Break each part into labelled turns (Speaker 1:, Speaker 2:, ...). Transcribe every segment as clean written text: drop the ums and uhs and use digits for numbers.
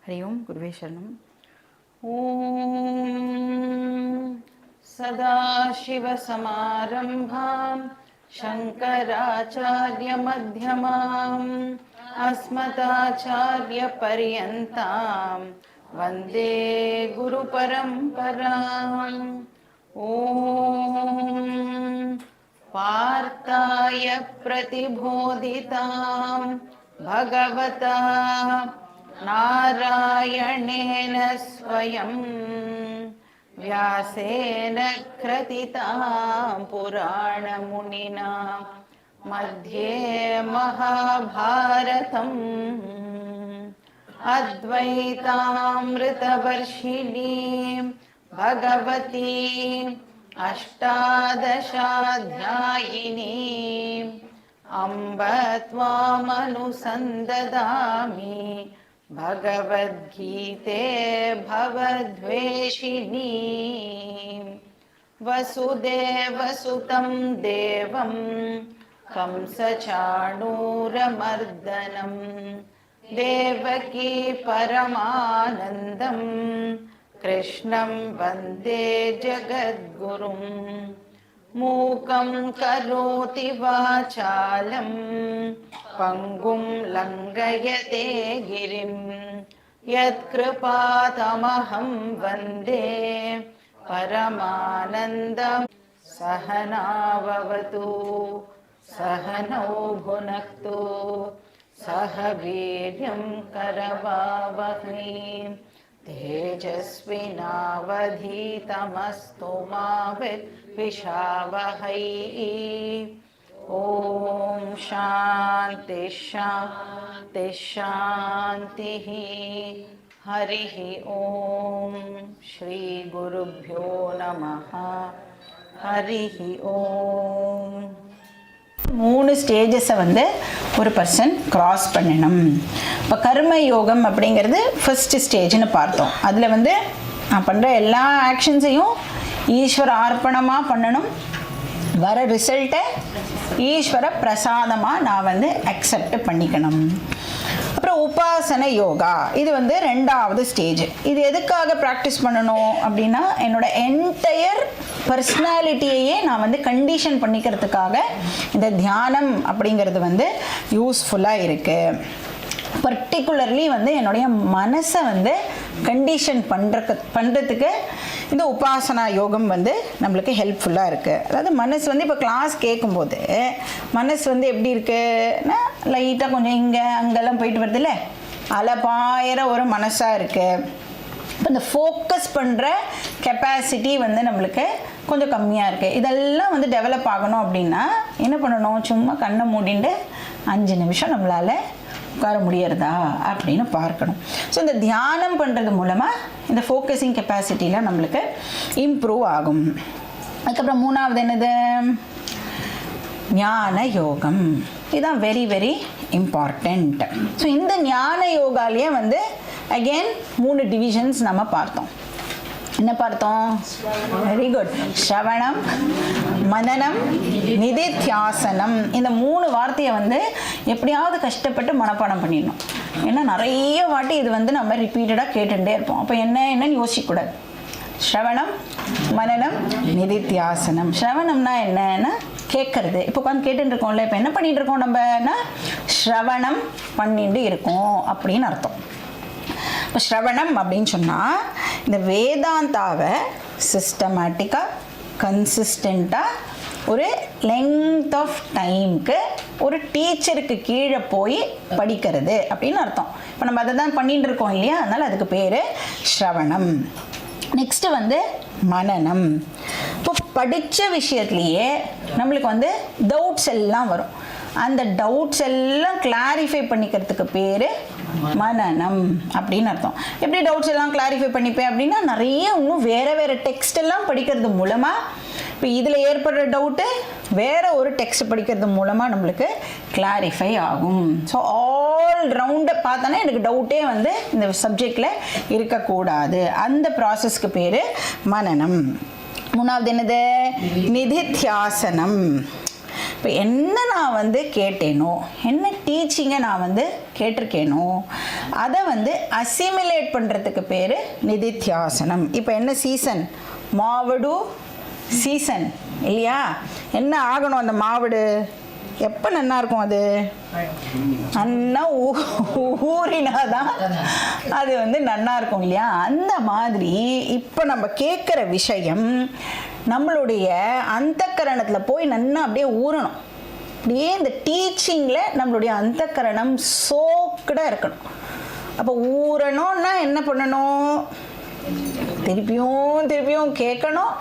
Speaker 1: हरि ओम गुरुवे शरणम।
Speaker 2: ॐ सदाशिवसमारम्भां शङ्कराचार्यमध्यमाम् अस्मदाचार्यपर्यन्तां वन्दे गुरुपरम्पराम्। ॐ पार्थाय प्रतिबोधितां भगवता नारायणेन स्वयं व्यासेन क्रथितां पुराणमुनिना मध्ये महाभारतम् अद्वैतामृतवर्षिणीं भगवतीम् अष्टादशाध्यायिनीम् अम्ब त्वामनुसन्ददामि भगवद्गीते भवद्वेषिणी। वसुदेवसुतं देवं कंसचाणूरमर्दनं देवकी परमानन्दं कृष्णं वन्दे जगद्गुरुं। मूकं करोति वाचालं पङ्गुं लङ्घयते गिरिं यत्कृपातमहं वन्दे परमानन्दं। सहनाववतु सहनौ भुनक्तु सह वीर्यं करवावहै तेजस्विनावधीतमस्तु मा विद्विषावहै। ॐ शान्ति शान्ति शान्तिः। हरिः ॐ श्री गुरुभ्यो नमः। हरिः ॐ।
Speaker 1: 3 ஸ்டேஜஸை வந்து ஒரு பர்சன் கிராஸ் பண்ணணும். இப்போ கர்ம யோகம் அப்படிங்கிறது ஃபர்ஸ்ட் ஸ்டேஜ்னு பார்த்தோம். அதில் வந்து நான் பண்ணுற எல்லா ஆக்ஷன்ஸையும் ஈஸ்வர அர்ப்பணமாக பண்ணணும். வர ரிசல்ட்டை ஈஸ்வர பிரசாதமாக நான் வந்து அக்செப்ட் பண்ணிக்கணும். அப்புறம் உபாசன யோகா, இது வந்து 2வது ஸ்டேஜ். இது எதுக்காக ப்ராக்டிஸ் பண்ணணும் அப்படின்னா, என்னோட என்டையர் பர்சனாலிட்டியையே நான் வந்து கண்டிஷன் பண்ணிக்கிறதுக்காக இந்த தியானம் அப்படிங்கிறது வந்து யூஸ்ஃபுல்லாக இருக்குது. பர்டிகுலர்லி வந்து என்னுடைய மனசை வந்து கண்டிஷன் பண்ணுறதுக்கு இந்த உபாசனா யோகம் வந்து நம்மளுக்கு ஹெல்ப்ஃபுல்லாக இருக்குது. அதாவது மனசு வந்து இப்போ கிளாஸ் கேட்கும்போது மனசு வந்து எப்படி இருக்குன்னா, லைட்டாக கொஞ்சம் இங்கே அங்கெல்லாம் போயிட்டு வருது இல்லை, அலப்பாயிர ஒரு மனசாக இருக்குது. இப்போ இந்த ஃபோக்கஸ் பண்ணுற கெப்பாசிட்டி வந்து நம்மளுக்கு கொஞ்சம் கம்மியாக இருக்குது. இதெல்லாம் வந்து டெவலப் ஆகணும் அப்படின்னா என்ன பண்ணணும், சும்மா கண்ணை மூடிண்டு 5 நிமிஷம் நம்மளால் உட்கார முடியறதா அப்படின்னு பார்க்கணும். ஸோ இந்த தியானம் பண்ணுறது மூலமாக இந்த ஃபோக்கஸிங் கெப்பாசிட்டிலாம் நம்மளுக்கு இம்ப்ரூவ் ஆகும். அதுக்கப்புறம் 3வது என்னது, ஞான யோகம். இதுதான் வெரி வெரி இம்பார்ட்டண்ட். ஸோ இந்த ஞான யோகாலேயே வந்து அகெயின் 3 டிவிஷன்ஸ் நம்ம பார்த்தோம். என்ன பார்த்தோம்? Very good. ஸ்ரவணம், மனனம், நிதித்தியாசனம். இந்த 3 வார்த்தையை வந்து எப்படியாவது கஷ்டப்பட்டு மனப்பாடம் பண்ணிடணும். ஏன்னா நிறைய வாட்டி இது வந்து நம்ம ரிப்பீட்டடாக கேட்டுகிட்டே இருப்போம். அப்போ என்னன்னு யோசிக்கக்கூடாது. ஸ்ரவணம், மனனம், நிதித்தியாசனம். ஸ்ரவணம்னா என்னன்னா கேட்கறது. இப்போ உட்காந்து கேட்டுட்டு இருக்கோம்ல, இப்போ என்ன பண்ணிட்டு இருக்கோம் நம்மனா ஸ்ரவணம் பண்ணிட்டு இருக்கோம் அப்படின்னு அர்த்தம். இப்போ ஸ்ரவணம் அப்படின்னு சொன்னால் இந்த வேதாந்தாவை சிஸ்டமேட்டிக்காக கன்சிஸ்டண்ட்டாக ஒரு லெங்த் ஆஃப் டைமுக்கு ஒரு டீச்சருக்கு கீழே போய் படிக்கிறது அப்படின்னு அர்த்தம். இப்போ நம்ம அதை தான் பண்ணிட்டு இருக்கோம் இல்லையா, அதனால் அதுக்கு பேர் ஸ்ரவணம். நெக்ஸ்ட்டு வந்து மனனம். இப்போ படித்த விஷயத்துலையே நம்மளுக்கு வந்து டவுட்ஸ் எல்லாம் வரும். அந்த டவுட்ஸ் எல்லாம் கிளாரிஃபை பண்ணிக்கிறதுக்கு பேர் மனனம் அப்படின்னு அர்த்தம். எப்படி டவுட்ஸ் எல்லாம் கிளாரிஃபை பண்ணிப்பேன் அப்படின்னா, நிறைய இன்னும் வேறு டெக்ஸ்ட் எல்லாம் படிக்கிறது மூலமாக, இப்போ இதில் ஏற்படுற டவுட்டு வேறு ஒரு டெக்ஸ்ட் படிக்கிறது மூலமாக நம்மளுக்கு கிளாரிஃபை ஆகும். ஸோ ஆல் ரவுண்டை பார்த்தோன்னா எனக்கு டவுட்டே வந்து இந்த சப்ஜெக்டில் இருக்கக்கூடாது. அந்த ப்ராசஸ்க்கு பேர் மனனம். 3வது என்னது, நிதித்தியாசனம். இப்போ என்ன நான் வந்து கேட்டேனோ, என்ன டீச்சிங்கை நான் வந்து கேட்டிருக்கேனோ அதை வந்து அசிமிலேட் பண்ணுறதுக்கு பேர் நிதித்தியாசனம். இப்போ என்ன சீசன்? மாவடு சீசன் இல்லையா? என்ன ஆகணும் அந்த மாவடு? எப்போ நன்னா இருக்கும்? அது நன்னா ஊறினாதான் அது வந்து நன்னா இருக்கும் இல்லையா? அந்த மாதிரி இப்போ நம்ம கேட்குற விஷயம் நம்மளுடைய அந்தக்கரணத்தில் போய் நன்னா அப்படியே ஊறணும். அப்படியே இந்த டீச்சிங்கில் நம்மளுடைய அந்தக்கரணம் சோக்கடாக இருக்கணும். அப்போ ஊறணும்னா என்ன பண்ணணும்? திருப்பியும் கேட்கணும்.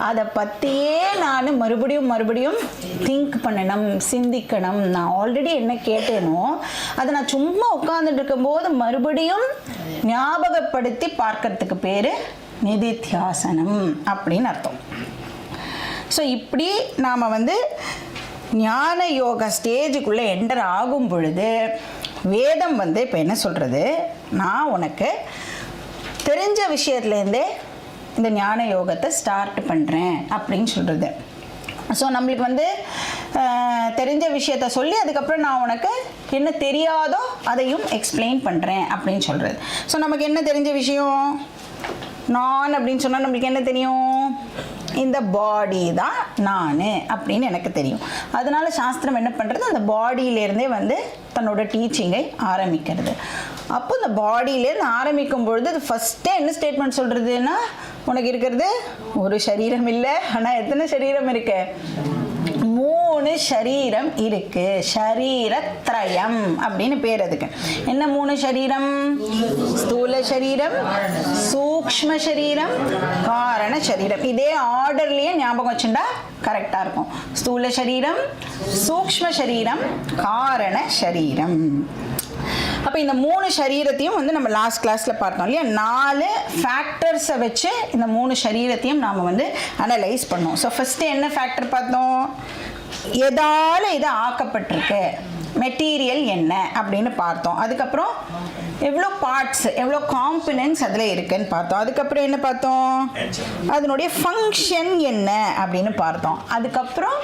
Speaker 1: அதை பற்றியே நான் மறுபடியும் திங்க் பண்ணணும், சிந்திக்கணும். நான் ஆல்ரெடி என்ன கேட்டேனோ அதை நான் சும்மா உட்காந்துட்டு இருக்கும்போது மறுபடியும் ஞாபகப்படுத்தி பார்க்கறதுக்கு பேர் நிதித்தியாசனம் அப்படின்னு அர்த்தம். ஸோ இப்படி நாம் வந்து ஞான யோகா ஸ்டேஜுக்குள்ளே என்டர் ஆகும் பொழுது வேதம் வந்து இப்போ என்ன சொல்கிறது? நான் உனக்கு தெரிஞ்ச விஷயத்துலேருந்தே இந்த ஞான யோகத்தை ஸ்டார்ட் பண்ணுறேன் அப்படின்னு சொல்கிறது. ஸோ நம்மளுக்கு வந்து தெரிஞ்ச விஷயத்த சொல்லி அதுக்கப்புறம் நான் உனக்கு என்ன தெரியாதோ அதையும் எக்ஸ்பிளைன் பண்ணுறேன் அப்படின்னு சொல்கிறது. ஸோ நமக்கு என்ன தெரிஞ்ச விஷயம்? நான் அப்படின்னு சொன்னால் நம்மளுக்கு என்ன தெரியும்? இந்த பாடி தான் நான் அப்படின்னு எனக்கு தெரியும். அதனால சாஸ்திரம் என்ன பண்ணுறது? அந்த பாடியிலேருந்தே வந்து தன்னோட டீச்சிங்கை ஆரம்பிக்கிறது. அப்போ இந்த பாடியிலேருந்து ஆரம்பிக்கும் பொழுது அது ஃபஸ்ட்டே என்ன ஸ்டேட்மெண்ட் சொல்கிறதுன்னா, உனக்கு இருக்கிறது ஒரு சரீரம் இல்லை, ஆனால் எத்தனை சரீரம் இருக்கு? 3 சரீரம் இருக்கு. ஷரீரத்ரயம் அப்படின்னு பேர் அதுக்கு. என்ன 3 சரீரம்? ஸ்தூல சரீரம், சூக்ஷ்ம சரீரம், காரண சரீரம். இதே ஆர்டர்லயே ஞாபகம் வச்சுட்டா கரெக்டாக இருக்கும். ஸ்தூல சரீரம், சூக்ஷ்ம சரீரம், காரண சரீரம். அப்போ இந்த 3 சரீரத்தையும் வந்து நம்ம லாஸ்ட் கிளாஸில் பார்த்தோம் இல்லையா? 4 ஃபேக்டர்ஸை வச்சு இந்த 3 சரீரத்தையும் நாம் வந்து அனலைஸ் பண்ணோம். ஸோ ஃபஸ்ட்டு என்ன ஃபேக்டர் பார்த்தோம்? எதால் இது ஆக்கப்பட்டிருக்கு, மெட்டீரியல் என்ன அப்படின்னு பார்த்தோம். அதுக்கப்புறம் எவ்வளோ பார்ட்ஸ், எவ்வளோ காம்பனன்ட்ஸ் அதில் இருக்குன்னு பார்த்தோம். அதுக்கப்புறம் என்ன பார்த்தோம்? அதனுடைய ஃபங்க்ஷன் என்ன அப்படின்னு பார்த்தோம். அதுக்கப்புறம்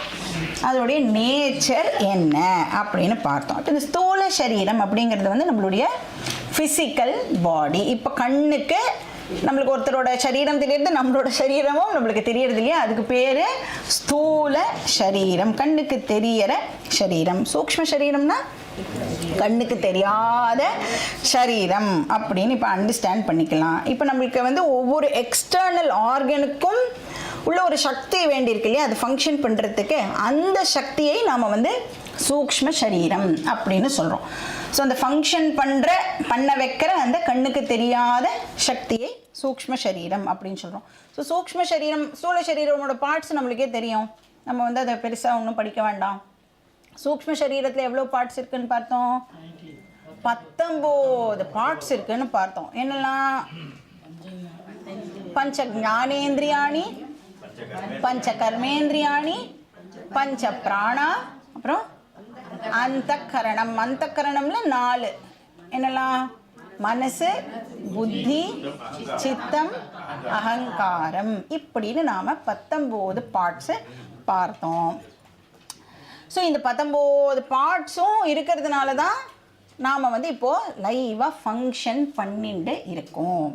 Speaker 1: அதனுடைய நேச்சர் என்ன அப்படின்னு பார்த்தோம். இப்போ இந்த ஸ்தூல சரீரம் அப்படிங்கிறது வந்து நம்மளுடைய ஃபிசிக்கல் பாடி. இப்போ கண்ணுக்கு நம்மளுக்கு ஒருத்தரோட சரீரம் தெரியுது, நம்மளோட சரீரமும் நம்மளுக்கு தெரியறது இல்லையா? அதுக்கு பேர் ஸ்தூல சரீரம், கண்ணுக்கு தெரியற சரீரம். சூக்ஷ்ம சரீரம்னா கண்ணுக்கு தெரியாத சரீரம் அப்படின்னு இப்போ அண்டர்ஸ்டாண்ட் பண்ணிக்கலாம். இப்போ நம்மளுக்கு வந்து ஒவ்வொரு எக்ஸ்டர்னல் ஆர்கனுக்கும் உள்ள ஒரு சக்தி வேண்டியிருக்கு இல்லையா? அது ஃபங்க்ஷன் பண்ணுறதுக்கு. அந்த சக்தியை நாம் வந்து சூக்ஷ்ம சரீரம் அப்படின்னு சொல்கிறோம். ஸோ அந்த ஃபங்க்ஷன் பண்ண வைக்கிற அந்த கண்ணுக்கு தெரியாத சக்தியை சூக்ஷ்ம சரீரம் அப்படின்னு சொல்கிறோம். ஸோ சூக்ஷ்ம சரீரம், ஸ்தூல சரீரமோட பார்ட்ஸ் நம்மளுக்கே தெரியும். நம்ம வந்து அதை பெருசாக ஒன்றும் படிக்க வேண்டாம். சூக்ஷ்ம சரீரத்தில் எவ்வளோ பார்ட்ஸ் இருக்குன்னு பார்த்தோம்? 19 பார்ட்ஸ் இருக்குன்னு பார்த்தோம். என்னெல்லாம்? பஞ்ச ஞானேந்திரியாணி, பஞ்ச கர்மேந்திரியாணி, பஞ்ச பிராணா, அப்புறம் அந்தக்கரணம். அந்தக்கரணம்ல 4 என்னெல்லாம்? மனசு, புத்தி, சித்தம், அகங்காரம். இப்படின்னு நாம் 19 பார்ட்ஸு பார்த்தோம். ஸோ இந்த 19 பார்ட்ஸும் இருக்கிறதுனால தான் நாம் வந்து இப்போது லைவாக ஃபங்க்ஷன் பண்ணிட்டு இருக்கோம்.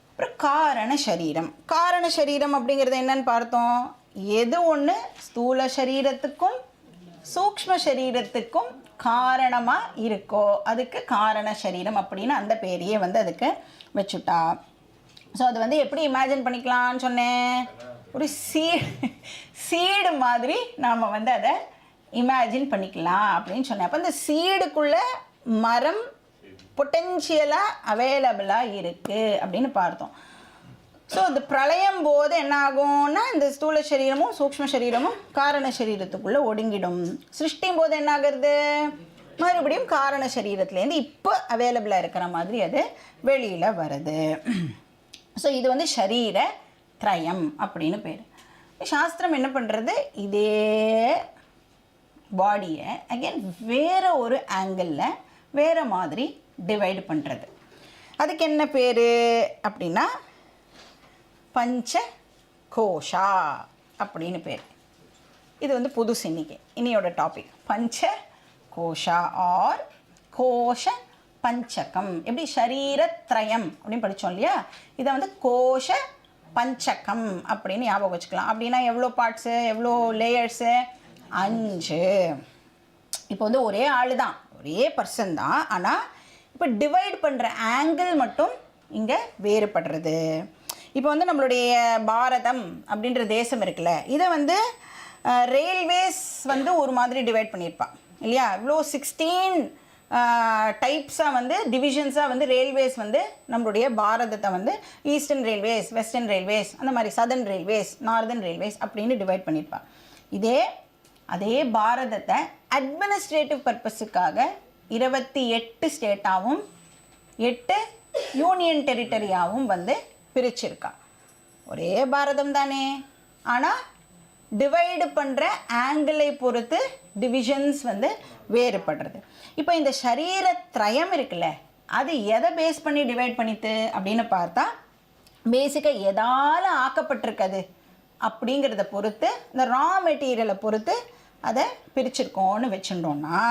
Speaker 1: அப்புறம் காரண சரீரம். காரண சரீரம் அப்படிங்கிறது என்னன்னு பார்த்தோம்? எது ஒன்று ஸ்தூல சரீரத்துக்கும் சூக்ஷ்ம சரீரத்துக்கும் காரணமாக இருக்கோ அதுக்கு காரண சரீரம் அப்படின்னு அந்த பேரையே வந்து அதுக்கு வச்சுட்டா. ஸோ அது வந்து எப்படி இமேஜின் பண்ணிக்கலாம்னு சொன்னேன்? ஒரு சீடு மாதிரி நாம் வந்து அதை இமேஜின் பண்ணிக்கலாம் அப்படின்னு சொன்னேன். அப்போ இந்த சீடுக்குள்ளே மரம் பொட்டென்ஷியலாக அவைலபிளாக இருக்குது அப்படின்னு பார்த்தோம். ஸோ இந்த பிரளயம் போது என்ன ஆகும்னா இந்த ஸ்தூல சரீரமும் சூக்ஷ்ம சரீரமும் காரண சரீரத்துக்குள்ளே ஒடுங்கிடும். சிருஷ்டியும் போது என்ன ஆகுறது? மறுபடியும் காரண சரீரத்துலேருந்து இப்போ அவைலபிளாக இருக்கிற மாதிரி அது வெளியில் வருது. ஸோ இது வந்து ஷரீர திரயம் அப்படின்னு பேர். சாஸ்திரம் என்ன பண்ணுறது? இதே பாடியை அகெயின் வேறு ஒரு ஆங்கிளில் வேறு மாதிரி டிவைடு பண்ணுறது. அதுக்கு என்ன பேர் அப்படின்னா பஞ்ச கோஷா அப்படின்னு பேர். இது வந்து புதுசு இன்னையோட டாபிக் பஞ்ச கோஷா ஆர் கோஷ பஞ்சகம். எப்படி ஷரீரத்ரயம் அப்படின்னு படித்தோம் இல்லையா, இதை வந்து கோஷ பஞ்சகம் அப்படின்னு ஞாபகம் வச்சுக்கலாம். அப்படின்னா எவ்வளோ பார்ட்ஸு, எவ்வளோ லேயர்ஸு? 5. இப்போ வந்து ஒரே ஆள் தான், ஒரே பர்சன் தான், ஆனால் இப்போ டிவைட் பண்ணுற ஆங்கிள் மட்டும் இங்கே வேறுபடுறது. இப்போ வந்து நம்மளுடைய பாரதம் அப்படின்ற தேசம் இருக்குல்ல, இதை வந்து ரயில்வேஸ் வந்து ஒரு மாதிரி டிவைட் பண்ணியிருப்பாள் இல்லையா. இவ்வளோ 16 டைப்ஸாக வந்து டிவிஷன்ஸாக வந்து ரயில்வேஸ் வந்து நம்மளுடைய பாரதத்தை வந்து ஈஸ்டர்ன் ரயில்வேஸ், வெஸ்டர்ன் ரயில்வேஸ், அந்த மாதிரி சதர்ன் ரயில்வேஸ், நார்தர்ன் ரயில்வேஸ் அப்படின்னு டிவைட் பண்ணியிருப்பாள். அதே பாரதத்தை அட்மினிஸ்ட்ரேட்டிவ் பர்பஸுக்காக 28 ஸ்டேட்டாகவும் 8 யூனியன் டெரிட்டரியாகவும் வந்து பிரிச்சிருக்கா. ஒரே பாரதம் தானே, ஆனால் டிவைடு பண்ணுற ஆங்கிளை பொறுத்து டிவிஷன்ஸ் வந்து வேறுபடுறது. இப்போ இந்த சரீரத்ரயம் இருக்குல்ல, அது எதை பேஸ் பண்ணி டிவைட் பண்ணித்து அப்படின்னு பார்த்தா, பேசிக்காக எதால் ஆக்கப்பட்டிருக்குது அப்படிங்கிறத பொறுத்து, இந்த ரா மெட்டீரியலை பொறுத்து அதை பிரிச்சிருக்கோன்னு வச்சுட்டோம்னா,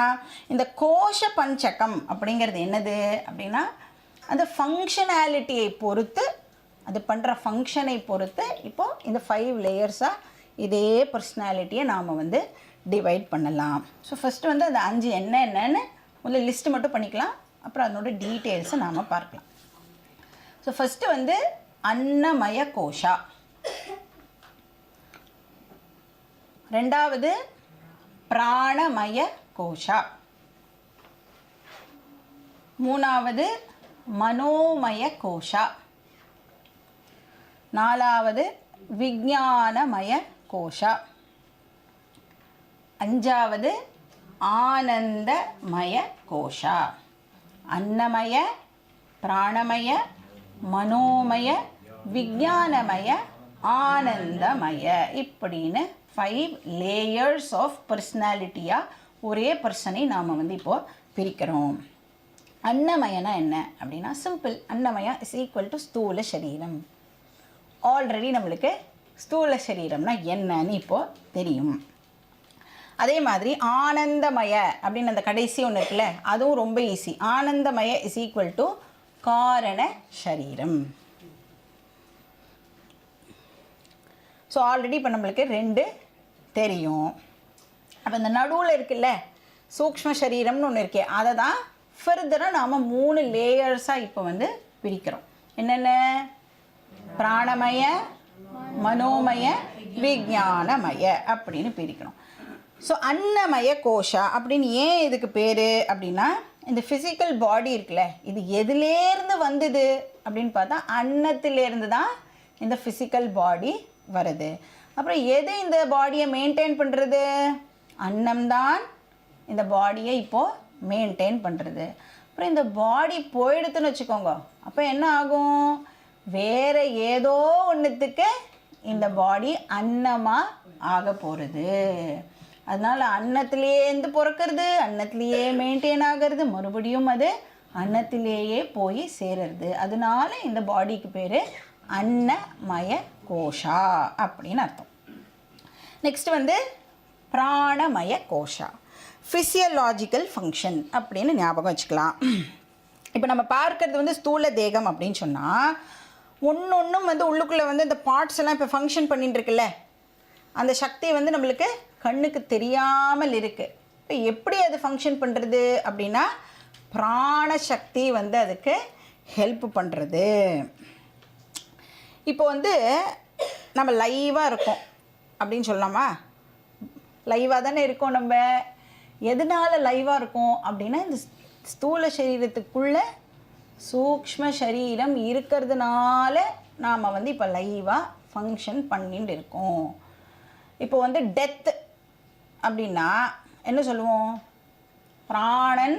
Speaker 1: இந்த கோஷ பஞ்சகம் அப்படிங்கிறது என்னது அப்படின்னா, அந்த ஃபங்க்ஷனாலிட்டியை பொறுத்து, அது பண்ணுற ஃபங்க்ஷனை பொறுத்து இப்போது இந்த 5 லேயர்ஸாக இதே பர்சனாலிட்டியை நாம் வந்து டிவைட் பண்ணலாம். ஸோ ஃபஸ்ட்டு வந்து அந்த 5 என்னன்னு முதல்ல லிஸ்ட்டு மட்டும் பண்ணிக்கலாம், அப்புறம் அதனோட டீட்டெயில்ஸை நாம் பார்க்கலாம். ஸோ ஃபஸ்ட்டு வந்து அன்னமய கோஷா, ரெண்டாவது பிராணமய கோஷா, மூணாவது மனோமய கோஷா, நாலாவது விஞ்ஞானமய கோஷா, அஞ்சாவது ஆனந்தமய கோஷா. அன்னமய, பிராணமய, மனோமய, விஞ்ஞானமய, ஆனந்தமய இப்படின்னு 5 லேயர்ஸ் ஆஃப் பர்சனாலிட்டியாக ஒரே பர்சனை நாம் வந்து இப்போது பிரிக்கிறோம். அன்னமயனா என்ன அப்படின்னா, சிம்பிள். அன்னமயா இஸ் ஈக்குவல் டு ஸ்தூல சரீரம். ஆல்ரெடி நம்மளுக்கு ஸ்தூல சரீரம்னா என்னன்னு இப்போது தெரியும். அதே மாதிரி ஆனந்தமய அப்படின்னு அந்த கடைசி ஒன்று இருக்குல்ல, அதுவும் ரொம்ப ஈஸி. ஆனந்தமய இஸ் ஈக்குவல் டு காரண சரீரம். ஸோ ஆல்ரெடி இப்போ நம்மளுக்கு 2 தெரியும். அப்போ இந்த நடுவில் இருக்குல்ல சூக்ஷ்ம சரீரம்னு ஒன்று இருக்கே, அதை தான் ஃபர்தராக நாம் 3 லேயர்ஸாக இப்போ வந்து பிரிக்கிறோம். என்னென்ன? பிராணமய, மனோமய, விஞ்ஞானமய அப்படின்னு பிரிக்கணும். ஸோ அன்னமய கோஷா அப்படின்னு ஏன் இதுக்கு பேர் அப்படின்னா, இந்த ஃபிசிக்கல் பாடி இருக்குல்ல, இது எதுலேருந்து வந்தது அப்படின்னு பார்த்தா அன்னத்திலேருந்து தான் இந்த ஃபிசிக்கல் பாடி வருது. அப்புறம் எது இந்த பாடியை மெயின்டைன் பண்ணுறது? அன்னம்தான் இந்த பாடியை இப்போது மெயின்டைன் பண்ணுறது. அப்புறம் இந்த பாடி போயிடுத்துன்னு வச்சுக்கோங்க, அப்போ என்ன ஆகும்? வேறு ஏதோ ஒன்றுத்துக்கு இந்த பாடி அன்னமாக ஆக போகிறது. அதனால் அன்னத்திலேருந்து பிறக்கிறது, அன்னத்திலேயே மெயின்டைன் ஆகிறது, மறுபடியும் அது அன்னத்திலேயே போய் சேருறது. அதனால இந்த பாடிக்கு பேர் அன்னமய கோஷா அப்படின்னு அர்த்தம். நெக்ஸ்ட் வந்து பிராணமய கோஷா, ஃபிசியலாஜிக்கல் ஃபங்க்ஷன் அப்படின்னு ஞாபகம் வச்சுக்கலாம். இப்போ நம்ம பார்க்கறது வந்து ஸ்தூல தேகம் அப்படின்னு சொன்னால், ஒன்றும் வந்து உள்ளுக்குள்ளே வந்து இந்த பார்ட்ஸ் எல்லாம் இப்போ ஃபங்க்ஷன் பண்ணிட்டு இருக்குல்ல, அந்த சக்தி வந்து நம்மளுக்கு கண்ணுக்கு தெரியாமல் இருக்குது. இப்போ எப்படி அது ஃபங்க்ஷன் பண்ணுறது அப்படின்னா, பிராண சக்தி வந்து அதுக்கு ஹெல்ப் பண்ணுறது. இப்போ வந்து நம்ம லைவாக இருக்கோம் அப்படின்னு சொல்லலாமா? லைவாக தானே இருக்கோம். நம்ம எதனால் லைவாக இருக்கோம் அப்படின்னா, இந்த ஸ்தூல சரீரத்துக்குள்ளே சூக்ஷ்ம சரீரம் இருக்கிறதுனால நாம் வந்து இப்போ லைவாக ஃபங்க்ஷன் பண்ணிட்டு இருக்கோம். இப்போ வந்து டெத் அப்படின்னா என்ன சொல்லுவோம்? பிராணன்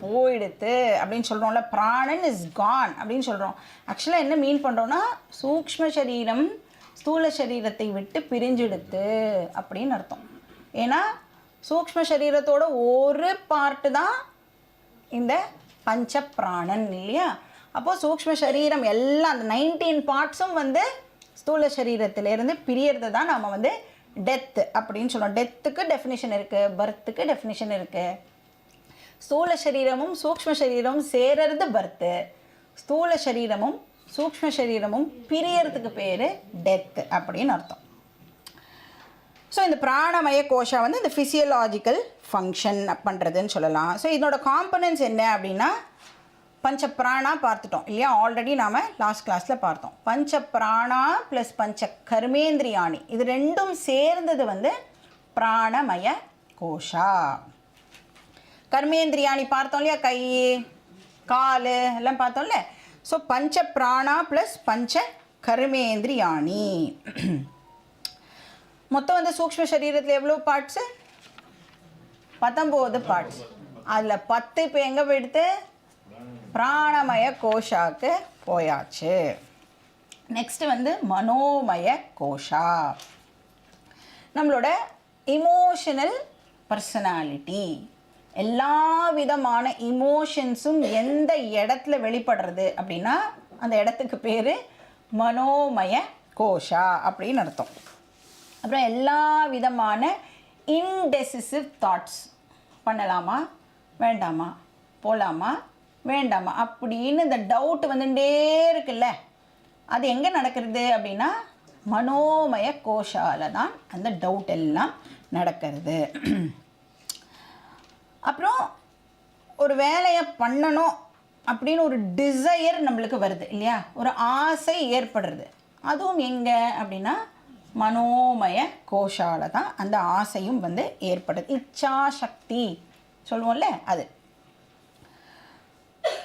Speaker 1: போயிடுத்து அப்படின்னு சொல்கிறோம்ல, பிராணன் இஸ் கான் அப்படின்னு சொல்கிறோம். ஆக்சுவலாக என்ன மீன் பண்ணுறோன்னா, சூக்ஷ்ம சரீரம் ஸ்தூல சரீரத்தை விட்டு பிரிஞ்செடுத்து அப்படின்னு அர்த்தம். ஏன்னா சூக்ஷ்ம சரீரத்தோட ஒரு பார்ட்டு தான் இந்த பஞ்ச பிராணன் இல்லையா. அப்போது சூக்ஷ்ம சரீரம் எல்லாம் அந்த 19 பார்ட்ஸும் வந்து ஸ்தூல சரீரத்திலேருந்து பிரியறதை தான் நாம் வந்து டெத் அப்படின்னு சொல்லுவோம். டெத்துக்கு டெஃபினிஷன் இருக்குது, பர்த்துக்கு டெஃபினிஷன் இருக்குது. ஸ்தூல சரீரமும் சூக்ஷ்ம சரீரமும் சேரறது பர்த்து, ஸ்தூல சரீரமும் சூக்ஷ்ம சரீரமும் பிரியறதுக்கு பேர் டெத் அப்படின்னு அர்த்தம். ஸோ இந்த பிராணமய கோஷா வந்து இந்த ஃபிசியலாஜிக்கல் ஃபங்க்ஷன் பண்ணுறதுன்னு சொல்லலாம். ஸோ இதனோட காம்பனன்ட்ஸ் என்ன அப்படின்னா பஞ்ச பிராணா பார்த்துட்டோம் இல்லையா, ஆல்ரெடி நாம் லாஸ்ட் கிளாஸில் பார்த்தோம். பஞ்ச பிராணா ப்ளஸ் பஞ்ச கர்மேந்திரியாணி இது ரெண்டும் சேர்ந்தது வந்து பிராணமய கோஷா. கர்மேந்திரியாணி பார்த்தோம் இல்லையா, கை கால் எல்லாம் பார்த்தோம்ல. ஸோ பஞ்ச பிராணா ப்ளஸ் பஞ்ச கர்மேந்திரியாணி. மொத்தம் வந்து சூக்ஷ்ம சரீரத்தில் எவ்வளோ பார்ட்ஸு? 19 பார்ட்ஸ். அதில் 10 இப்போ எங்கே போயிடுத்து? பிராணமய கோஷாக்கு போயாச்சு. நெக்ஸ்ட்டு வந்து மனோமய கோஷா, நம்மளோட இமோஷனல் பர்சனாலிட்டி. எல்லா விதமான இமோஷன்ஸும் எந்த இடத்துல வெளிப்படுறது அப்படின்னா அந்த இடத்துக்கு பேர் மனோமய கோஷா அப்படின்னு அர்த்தம். அப்புறம் எல்லா விதமான இன்டெசிசிவ் தாட்ஸ், பண்ணலாமா வேண்டாமா, போகலாமா வேண்டாமா அப்படின்னு இந்த டவுட் வந்துட்டே இருக்குல்ல, அது எங்கே நடக்கிறது அப்படின்னா மனோமய கோஷால தான் அந்த டவுட் எல்லாம் நடக்கிறது. அப்புறம் ஒரு வேலையை பண்ணணும் அப்படின்னு ஒரு டிசையர் நம்மளுக்கு வருது இல்லையா, ஒரு ஆசை ஏற்படுறது, அதுவும் எங்கே அப்படின்னா மனோமய கோஷால தான் அந்த ஆசையும் வந்து ஏற்படுது. இச்சா சக்தி சொல்லுவோம்ல அது.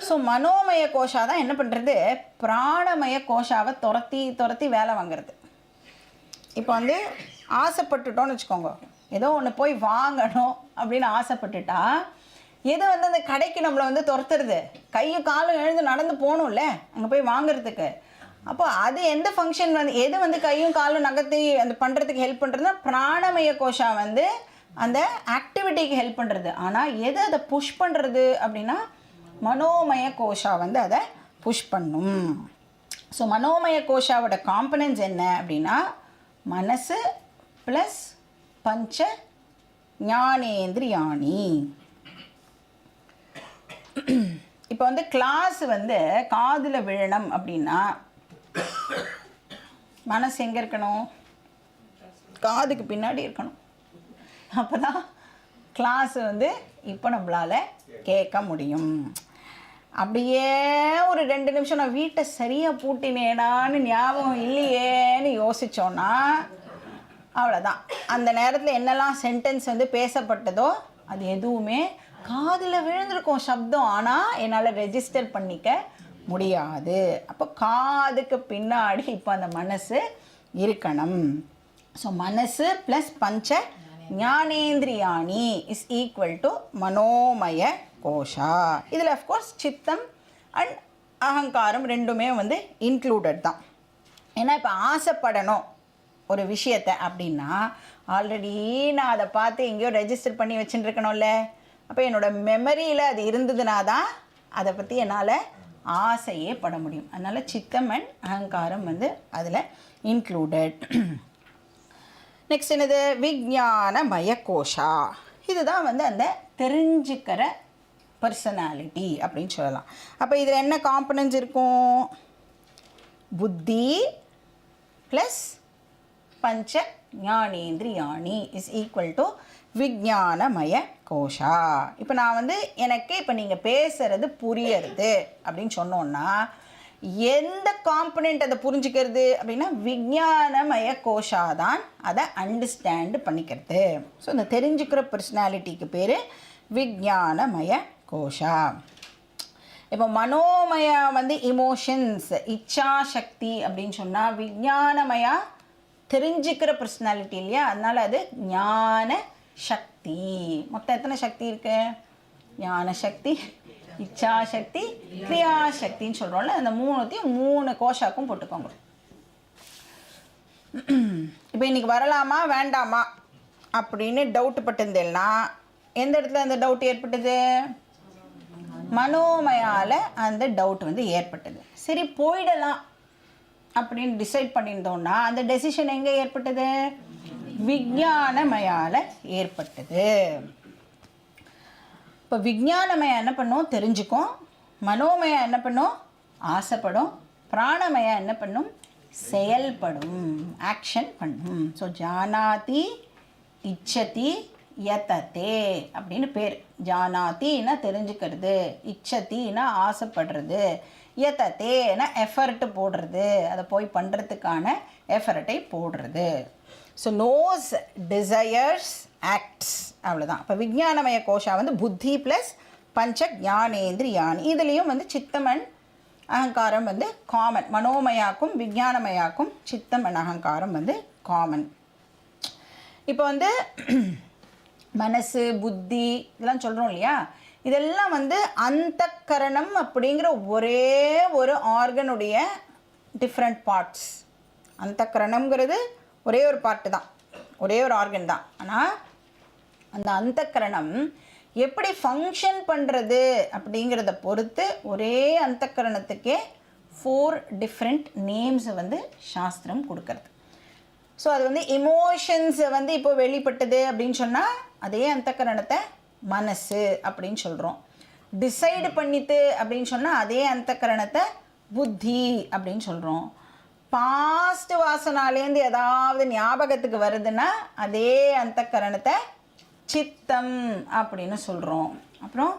Speaker 1: ஸோ மனோமய கோஷா தான் என்ன பண்ணுறது, பிராணமய கோஷாவை துரத்தி வேலை வாங்கிறது. இப்போ வந்து ஆசைப்பட்டுட்டோன்னு வச்சுக்கோங்க, ஏதோ ஒன்று போய் வாங்கணும் அப்படின்னு ஆசைப்பட்டுட்டா எது வந்து அந்த கடைக்கு நம்மளை வந்து துரத்துறது, கையும் காலும் எழுந்து நடந்து போகணும்ல அங்கே போய் வாங்குறதுக்கு. அப்போ அது எந்த ஃபங்க்ஷன் வந்து எது வந்து கையும் காலும் நகர்த்தி அந்த பண்ணுறதுக்கு ஹெல்ப் பண்ணுறதுன்னா பிராணமய கோஷா வந்து அந்த ஆக்டிவிட்டிக்கு ஹெல்ப் பண்ணுறது. ஆனால் எது அதை புஷ் பண்ணுறது அப்படின்னா மனோமய கோஷா வந்து அதை புஷ் பண்ணும். ஸோ மனோமய கோஷாவோட காம்பனன்ட்ஸ் என்ன அப்படின்னா மனசு ப்ளஸ் பஞ்ச ஞானேந்திரியாணி. இப்போ வந்து கிளாஸ் வந்து காதில் விழணும் அப்படின்னா மனசு எங்கே இருக்கணும்? காதுக்கு பின்னாடி இருக்கணும். அப்போ தான் கிளாஸ் வந்து இப்போ நம்மளால் கேட்க முடியும். அப்படியே ஒரு 2 நிமிஷம் நான் வீட்டை சரியாக பூட்டினேனான்னு ஞாபகம் இல்லையேன்னு யோசித்தோன்னா அவ்வளோதான். அந்த நேரத்தில் என்னெல்லாம் சென்டென்ஸ் வந்து பேசப்பட்டதோ அது எதுவுமே காதில் விழுந்திருக்கும் சப்தம், ஆனால் என்னால் ரெஜிஸ்டர் பண்ணிக்க முடியாது. அப்போ காதுக்கு பின்னாடி இப்போ அந்த மனசு இருக்கணும். ஸோ மனசு ப்ளஸ் பஞ்ச ஞானேந்திரியாணி இஸ் ஈக்குவல் டு மனோமய கோஷா. இதில் அஃப்கோர்ஸ் சித்தம் அண்ட் அகங்காரம் ரெண்டுமே வந்து இன்க்ளூடட் தான். ஏன்னா இப்போ ஆசைப்படணும் ஒரு விஷயத்தை அப்படின்னா ஆல்ரெடி நான் அதை பார்த்து எங்கேயோ ரெஜிஸ்டர் பண்ணி வச்சுட்டுருக்கணும்ல. அப்போ என்னோடய மெமரியில் அது இருந்ததுனா தான் அதை பற்றி என்னால் ஆசையே பட முடியும். அதனால் சித்தம் அண்ட் அகங்காரம் வந்து அதில் இன்க்ளூடட். நெக்ஸ்ட் என்னது? விஞ்ஞானமய கோஷா. இதுதான் வந்து அந்த தெரிஞ்சுக்கிற பர்சனாலிட்டி அப்படின்னு சொல்லலாம். அப்போ இதில் என்ன காம்பனன்ட்ஸ் இருக்கும்? புத்தி ப்ளஸ் பஞ்ச ஞானேந்திரியாணி இஸ் ஈக்குவல் டு விஞ்ஞானமய கோஷா. இப்போ நான் வந்து எனக்கு இப்போ நீங்கள் பேசுகிறது புரியறது அப்படின்னு சொன்னோன்னா எந்த காம்பனண்ட் அதை புரிஞ்சுக்கிறது அப்படின்னா விஞ்ஞானமய கோஷா தான் அதை அண்டர்ஸ்டாண்டு பண்ணிக்கிறது. ஸோ இந்த தெரிஞ்சுக்கிற பர்சனாலிட்டிக்கு பேர் விஞ்ஞானமய கோஷா. இப்போ மனோமய வந்து இமோஷன்ஸ் இச்சா சக்தி அப்படின்னு சொன்னால் விஞ்ஞானமயா தெரிஞ்சுக்கிற பர்சனாலிட்டி இல்லையா, அதனால் அது ஞான சக்தி. மொத்தம் எத்தனை சக்தி இருக்கு? ஞான சக்தி, இச்சா சக்தி, கிரியா சக்தின்னு சொல்கிறோம்ல, அந்த 3 கோஷாக்கும் போட்டுக்கோங்க. இப்போ இன்றைக்கி வரலாமா வேண்டாமா அப்படின்னு டவுட் பட்டிருந்தேன்னா எந்த இடத்துல அந்த டவுட் ஏற்பட்டது? மனோமயால் அந்த டவுட் வந்து ஏற்பட்டது. சரி போயிடலாம் அப்படின்னு டிசைட் பண்ணியிருந்தோன்னா அந்த டெசிஷன் எங்கே ஏற்பட்டது? விஞ்ஞானமயால் ஏற்பட்டது. இப்போ விஞ்ஞானமயம் என்ன பண்ணும்? தெரிஞ்சுக்கும். மனோமயம் என்ன பண்ணும்? ஆசைப்படும். பிராணமயம் என்ன பண்ணும்? செயல்படும், ஆக்ஷன் பண்ணும். ஸோ ஜானாதி இச்சதி யததே அப்படின்னு பேர். ஜானாத்தின்னா தெரிஞ்சுக்கிறது, இச்சத்தின்னா ஆசைப்படுறது, யததேன்னா எஃபர்ட் போடுறது, அதை போய் பண்ணுறதுக்கான எஃபர்ட்டை போடுறது. ஸோ நோஸ், டிசையர்ஸ், ஆக்ட்ஸ், அவ்வளோதான். இப்போ விஞ்ஞானமய கோஷா வந்து புத்தி ப்ளஸ் பஞ்ச ஞானேந்திரியானி. இதுலேயும் வந்து சித்தமன் அகங்காரம் வந்து காமன். மனோமயாக்கும் விஞ்ஞானமயாக்கும் சித்தமன் அகங்காரம் வந்து காமன். இப்போ வந்து மனசு, புத்தி இதெல்லாம் சொல்கிறோம் இல்லையா, இதெல்லாம் வந்து அந்தக்கரணம் அப்படிங்கிற ஒரே ஒரு ஆர்கனுடைய டிஃப்ரெண்ட் பார்ட்ஸ். அந்தக்கரணம்ங்கிறது ஒரே ஒரு பார்ட்டு தான், ஒரே ஒரு ஆர்கன் தான். ஆனால் அந்த அந்தக்கரணம் எப்படி ஃபங்க்ஷன் பண்ணுறது அப்படிங்கிறத பொறுத்து ஒரே அந்தக்கரணத்துக்கே 4 டிஃப்ரெண்ட் நேம்ஸை வந்து சாஸ்திரம் கொடுக்கறது. ஸோ அது வந்து எமோஷன்ஸை வந்து இப்போ வெளிப்பட்டது அப்படின்னு சொன்னால் அதே அந்தக்கரணத்தை மனசு அப்படின்னு சொல்கிறோம். டிசைடு பண்ணிட்டு அப்படின்னு சொன்னால் அதே அந்தக்கரணத்தை புத்தி அப்படின்னு சொல்கிறோம். பாஸ்ட் வாசனாலேருந்து ஏதாவது ஞாபகத்துக்கு வருதுன்னா அதே அந்தக்கரணத்தை சித்தம் அப்படின்னு சொல்கிறோம். அப்புறம்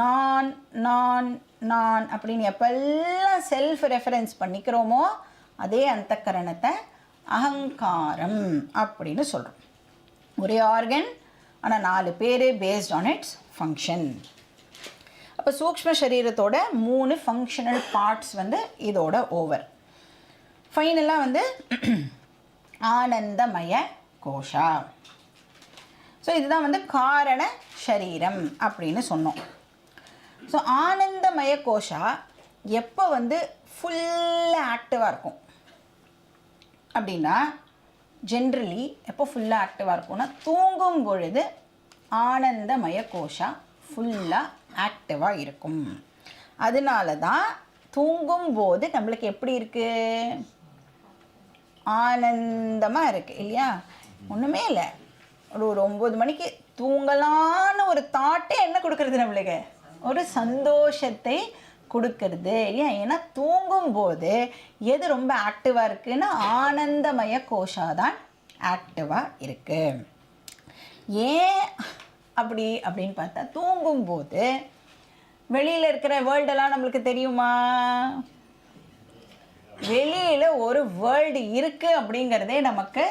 Speaker 1: நான் நான் நான் அப்படின்னு எப்பெல்லாம் செல்ஃப் ரெஃபரன்ஸ் பண்ணிக்கிறோமோ அதே அந்தக்கரணத்தை அகங்காரம் அப்படின்னு சொல்கிறோம். ஒரே ஆர்கன் ஆனால் 4 பேர் பேஸ்ட் ஆன் இட்ஸ் ஃபங்க்ஷன். அப்போ சூக்ஷ்ம சரீரத்தோட 3 ஃபங்க்ஷனல் பார்ட்ஸ் வந்து இதோட ஓவர். ஃபைனலாக வந்து ஆனந்தமய கோஷா. ஸோ இதுதான் வந்து காரண சரீரம் அப்படின்னு சொன்னோம். ஸோ ஆனந்தமய கோஷா எப்போ வந்து ஃபுல்லாக ஆக்டிவாக இருக்கும் அப்படின்னா, ஜென்ரலி எப்போ ஃபுல்லாக ஆக்டிவாக இருக்கும்னா தூங்கும் பொழுது ஆனந்தமய கோஷா ஃபுல்லாக ஆக்டிவாக இருக்கும். அதனால தான் தூங்கும்போது நம்மளுக்கு எப்படி இருக்குது? ஆனந்தமாக இருக்குது இல்லையா? ஒன்றுமே இல்லை, ஒரு 9 மணிக்கு தூங்கலான்னு ஒரு தாட்டே என்ன கொடுக்கறது? நம்மளுக்கு ஒரு சந்தோஷத்தை கொடுக்கறது இல்லையா? ஏன்னா தூங்கும்போது எது ரொம்ப ஆக்டிவாக இருக்குன்னா ஆனந்தமய கோஷா தான் ஆக்டிவாக இருக்குது. ஏன் அப்படி அப்படின்னு பார்த்தா, தூங்கும்போது வெளியில் இருக்கிற வேர்ல்டெல்லாம் நம்மளுக்கு தெரியுமா? வெளியில் ஒரு வேர்ல்டு இருக்குது அப்படிங்கிறதே நமக்கு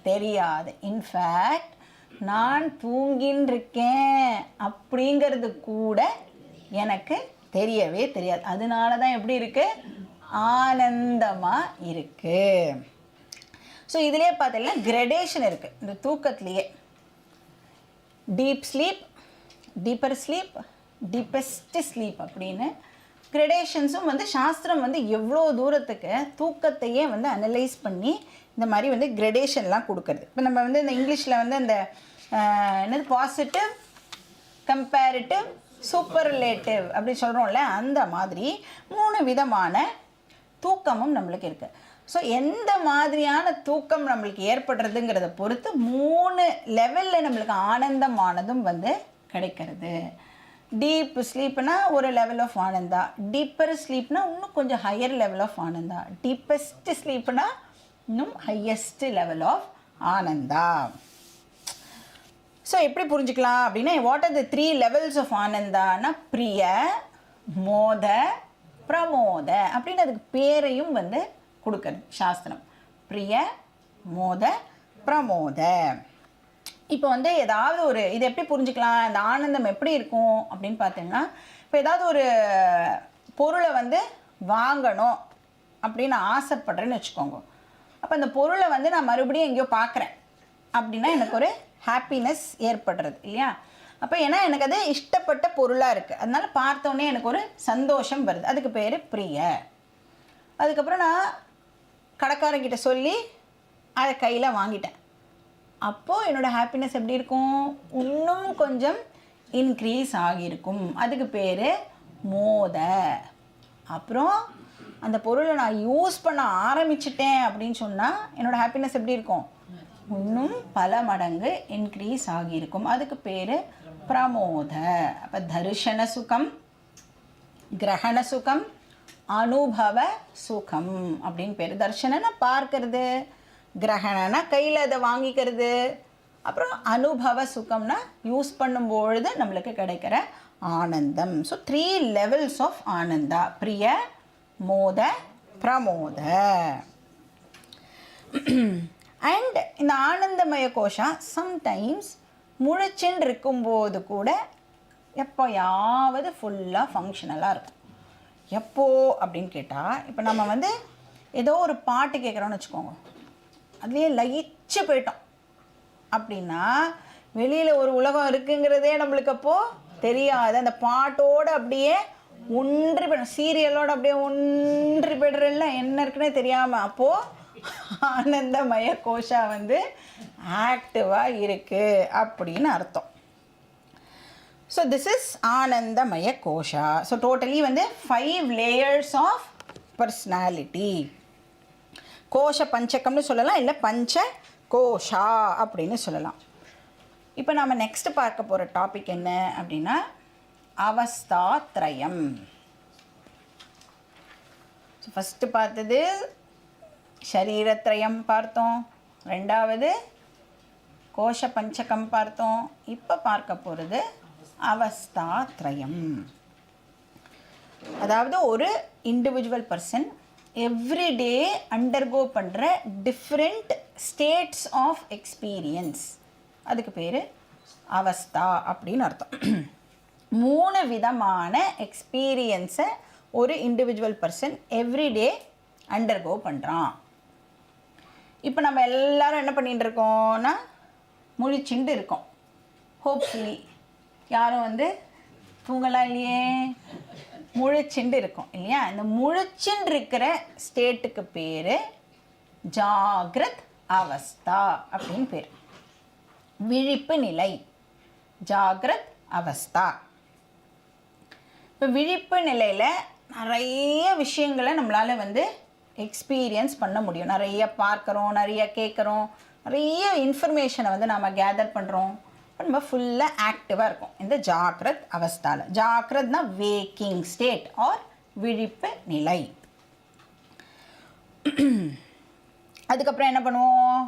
Speaker 1: தெரியாது. இன்ஃபேக்ட் நான் தூங்கின்னு இருக்கேன் அப்படிங்கிறது கூட எனக்கு தெரியவே தெரியாது. அதனால தான் எப்படி இருக்குது? ஆனந்தமாக இருக்குது. ஸோ இதிலே பார்த்தீங்கன்னா கிரடேஷன் இருக்குது இந்த தூக்கத்துலேயே. Deep sleep, deeper sleep, deepest sleep அப்படின்னு கிரடேஷன்ஸும் வந்து சாஸ்திரம் வந்து எவ்வளோ தூரத்துக்கு தூக்கத்தையே வந்து அனலைஸ் பண்ணி இந்த மாதிரி வந்து கிரடேஷன்லாம் கொடுக்குறது. இப்போ நம்ம வந்து இந்த இங்கிலீஷில் வந்து அந்த என்னது பாசிட்டிவ், கம்பேரிட்டிவ், சூப்பர்லேட்டிவ் அப்படி சொல்கிறோம்ல, அந்த மாதிரி 3 விதமான தூக்கமும் நம்மளுக்கு இருக்குது. ஸோ எந்த மாதிரியான தூக்கம் நம்மளுக்கு ஏற்படுறதுங்கிறத பொறுத்து 3 லெவலில் நம்மளுக்கு ஆனந்தமானதும் வந்து கிடைக்கிறது. டீப் ஸ்லீப்னா ஒரு லெவல் ஆஃப் ஆனந்தா, டீப்பர் ஸ்லீப்னா இன்னும் கொஞ்சம் higher level of ananda, deepest ஸ்லீப்னா இன்னும் highest level of ananda. So எப்படி புரிஞ்சுக்கலாம் அப்படின்னா, what are the 3 levels of ஆனந்தானா பிரிய, மோத, பிரமோத அப்படின்னு அதுக்கு பேரையும் வந்து கொடுக்குறது சாஸ்திரம். பிரிய, மோத, பிரமோத. இப்போ வந்து ஏதாவது ஒரு இது எப்படி புரிஞ்சுக்கலாம், இந்த ஆனந்தம் எப்படி இருக்கும் அப்படின்னு பார்த்தீங்கன்னா, இப்போ ஏதாவது ஒரு பொருளை வந்து வாங்கணும் அப்படின்னு ஆசைப்படுறேன்னு வச்சுக்கோங்க. அப்போ அந்த பொருளை வந்து நான் மறுபடியும் எங்கேயோ பார்க்குறேன் அப்படின்னா எனக்கு ஒரு ஹாப்பினஸ் ஏற்படுறது இல்லையா? அப்போ ஏன்னா எனக்கு அது இஷ்டப்பட்ட பொருளாக இருக்குது, அதனால பார்த்தோன்னே எனக்கு ஒரு சந்தோஷம் வருது, அதுக்கு பேர் பிரிய. அதுக்கப்புறம் நான் கடைக்காரங்கிட்ட சொல்லி அதை கையில் வாங்கிட்டேன், அப்போது என்னோடய ஹாப்பினஸ் எப்படி இருக்கும்? இன்னும் கொஞ்சம் இன்க்ரீஸ் ஆகியிருக்கும், அதுக்கு பேர் மோத. அப்புறம் அந்த பொருளை நான் யூஸ் பண்ண ஆரம்பிச்சிட்டேன் அப்படின்னு சொன்னால் என்னோடய ஹாப்பினஸ் எப்படி இருக்கும்? இன்னும் பல மடங்கு இன்க்ரீஸ் ஆகியிருக்கும். அதுக்கு பேர் பிரமோத. அப்போ தரிசன சுகம், கிரகண சுகம், அனுபவ சுகம் அப்படின்னு பேர். தர்ஷனனா பார்க்கறது, கிரகணனா கையில் அதை வாங்கிக்கிறது, அப்புறம் அனுபவ சுகம்னா யூஸ் பண்ணும்பொழுது நம்மளுக்கு கிடைக்கிற ஆனந்தம். ஸோ 3 levels ஆஃப் ஆனந்தா: பிரிய, மோத, பிரமோத. அண்ட் இந்த ஆனந்தமய கோஷா சம்டைம்ஸ் முழிச்சுன்னு இருக்கும்போது கூட எப்போயாவது ஃபுல்லாக ஃபங்க்ஷனலாக இருக்கும். எப்போ அப்படின்னு கேட்டால், இப்போ நம்ம வந்து ஏதோ ஒரு பாட்டு கேட்குறோன்னு வச்சுக்கோங்க, அதுலேயே லயிச்சு போயிட்டோம் அப்படின்னா வெளியில் ஒரு உலகம் இருக்குங்கிறதே நம்மளுக்கு அப்போது தெரியாது. அந்த பாட்டோடு அப்படியே ஒன்றி போய்டும், சீரியலோடு அப்படியே ஒன்றி போய்டுறல, என்ன இருக்குன்னே தெரியாமல் அப்போது ஆனந்தமய கோஷா வந்து ஆக்டிவாக இருக்குது அப்படின்னு அர்த்தம். ஸோ திஸ் இஸ் ஆனந்தமய கோஷா. ஸோ டோட்டலி வந்து 5 layers ஆஃப் பர்சனாலிட்டி. கோஷ பஞ்சகம்னு சொல்லலாம், இல்லை பஞ்ச கோஷா அப்படின்னு சொல்லலாம். இப்போ நம்ம நெக்ஸ்ட் பார்க்க போகிற டாபிக் என்ன அப்படின்னா அவஸ்தாத்ரயம். ஸோ ஃபஸ்ட்டு பார்த்தது ஷரீரத்ரயம் பார்த்தோம், ரெண்டாவது கோஷ பஞ்சகம் பார்த்தோம், இப்போ பார்க்க போகிறது அவஸ்தாத்ரயம். அதாவது ஒரு இண்டிவிஜுவல் பர்சன் எவ்ரிடே அண்டர்கோ பண்ணுற டிஃப்ரெண்ட் ஸ்டேட்ஸ் ஆஃப் எக்ஸ்பீரியன்ஸ், அதுக்கு பேர் அவஸ்தா அப்படின்னு அர்த்தம். 3 விதமான எக்ஸ்பீரியன்ஸை ஒரு இண்டிவிஜுவல் பர்சன் எவ்ரிடே அண்டர்கோ பண்ணுறான். இப்போ நம்ம எல்லோரும் என்ன பண்ணிகிட்டு இருக்கோம்னா முழிச்சுண்டு இருக்கோம். ஹோப்ஃபுல்லி யாரும் வந்து தூங்கலாம் இல்லையே, முழிச்சுண்டு இருக்கோம் இல்லையா. இந்த முழிச்சுண்டு இருக்கிற ஸ்டேட்டுக்கு பேர் ஜாகிரத் அவஸ்தா அப்படின்னு பேர். விழிப்பு நிலை, ஜாகிரத் அவஸ்தா. இப்போ விழிப்பு நிலையில் நிறைய விஷயங்களை நம்மளால் வந்து எக்ஸ்பீரியன்ஸ் பண்ண முடியும். நிறைய பார்க்குறோம், நிறைய கேட்குறோம், நிறைய இன்ஃபர்மேஷனை வந்து நாம் கேதர் பண்ணுறோம். நம்ம ஃபுல்லாக ஆக்டிவாக இருக்கும் இந்த ஜாகிரத் அவஸ்தாவில். ஜாகிரத்னா வேக்கிங் ஸ்டேட் ஆர் விழிப்பு நிலை. அதுக்கப்புறம் என்ன பண்ணுவோம்,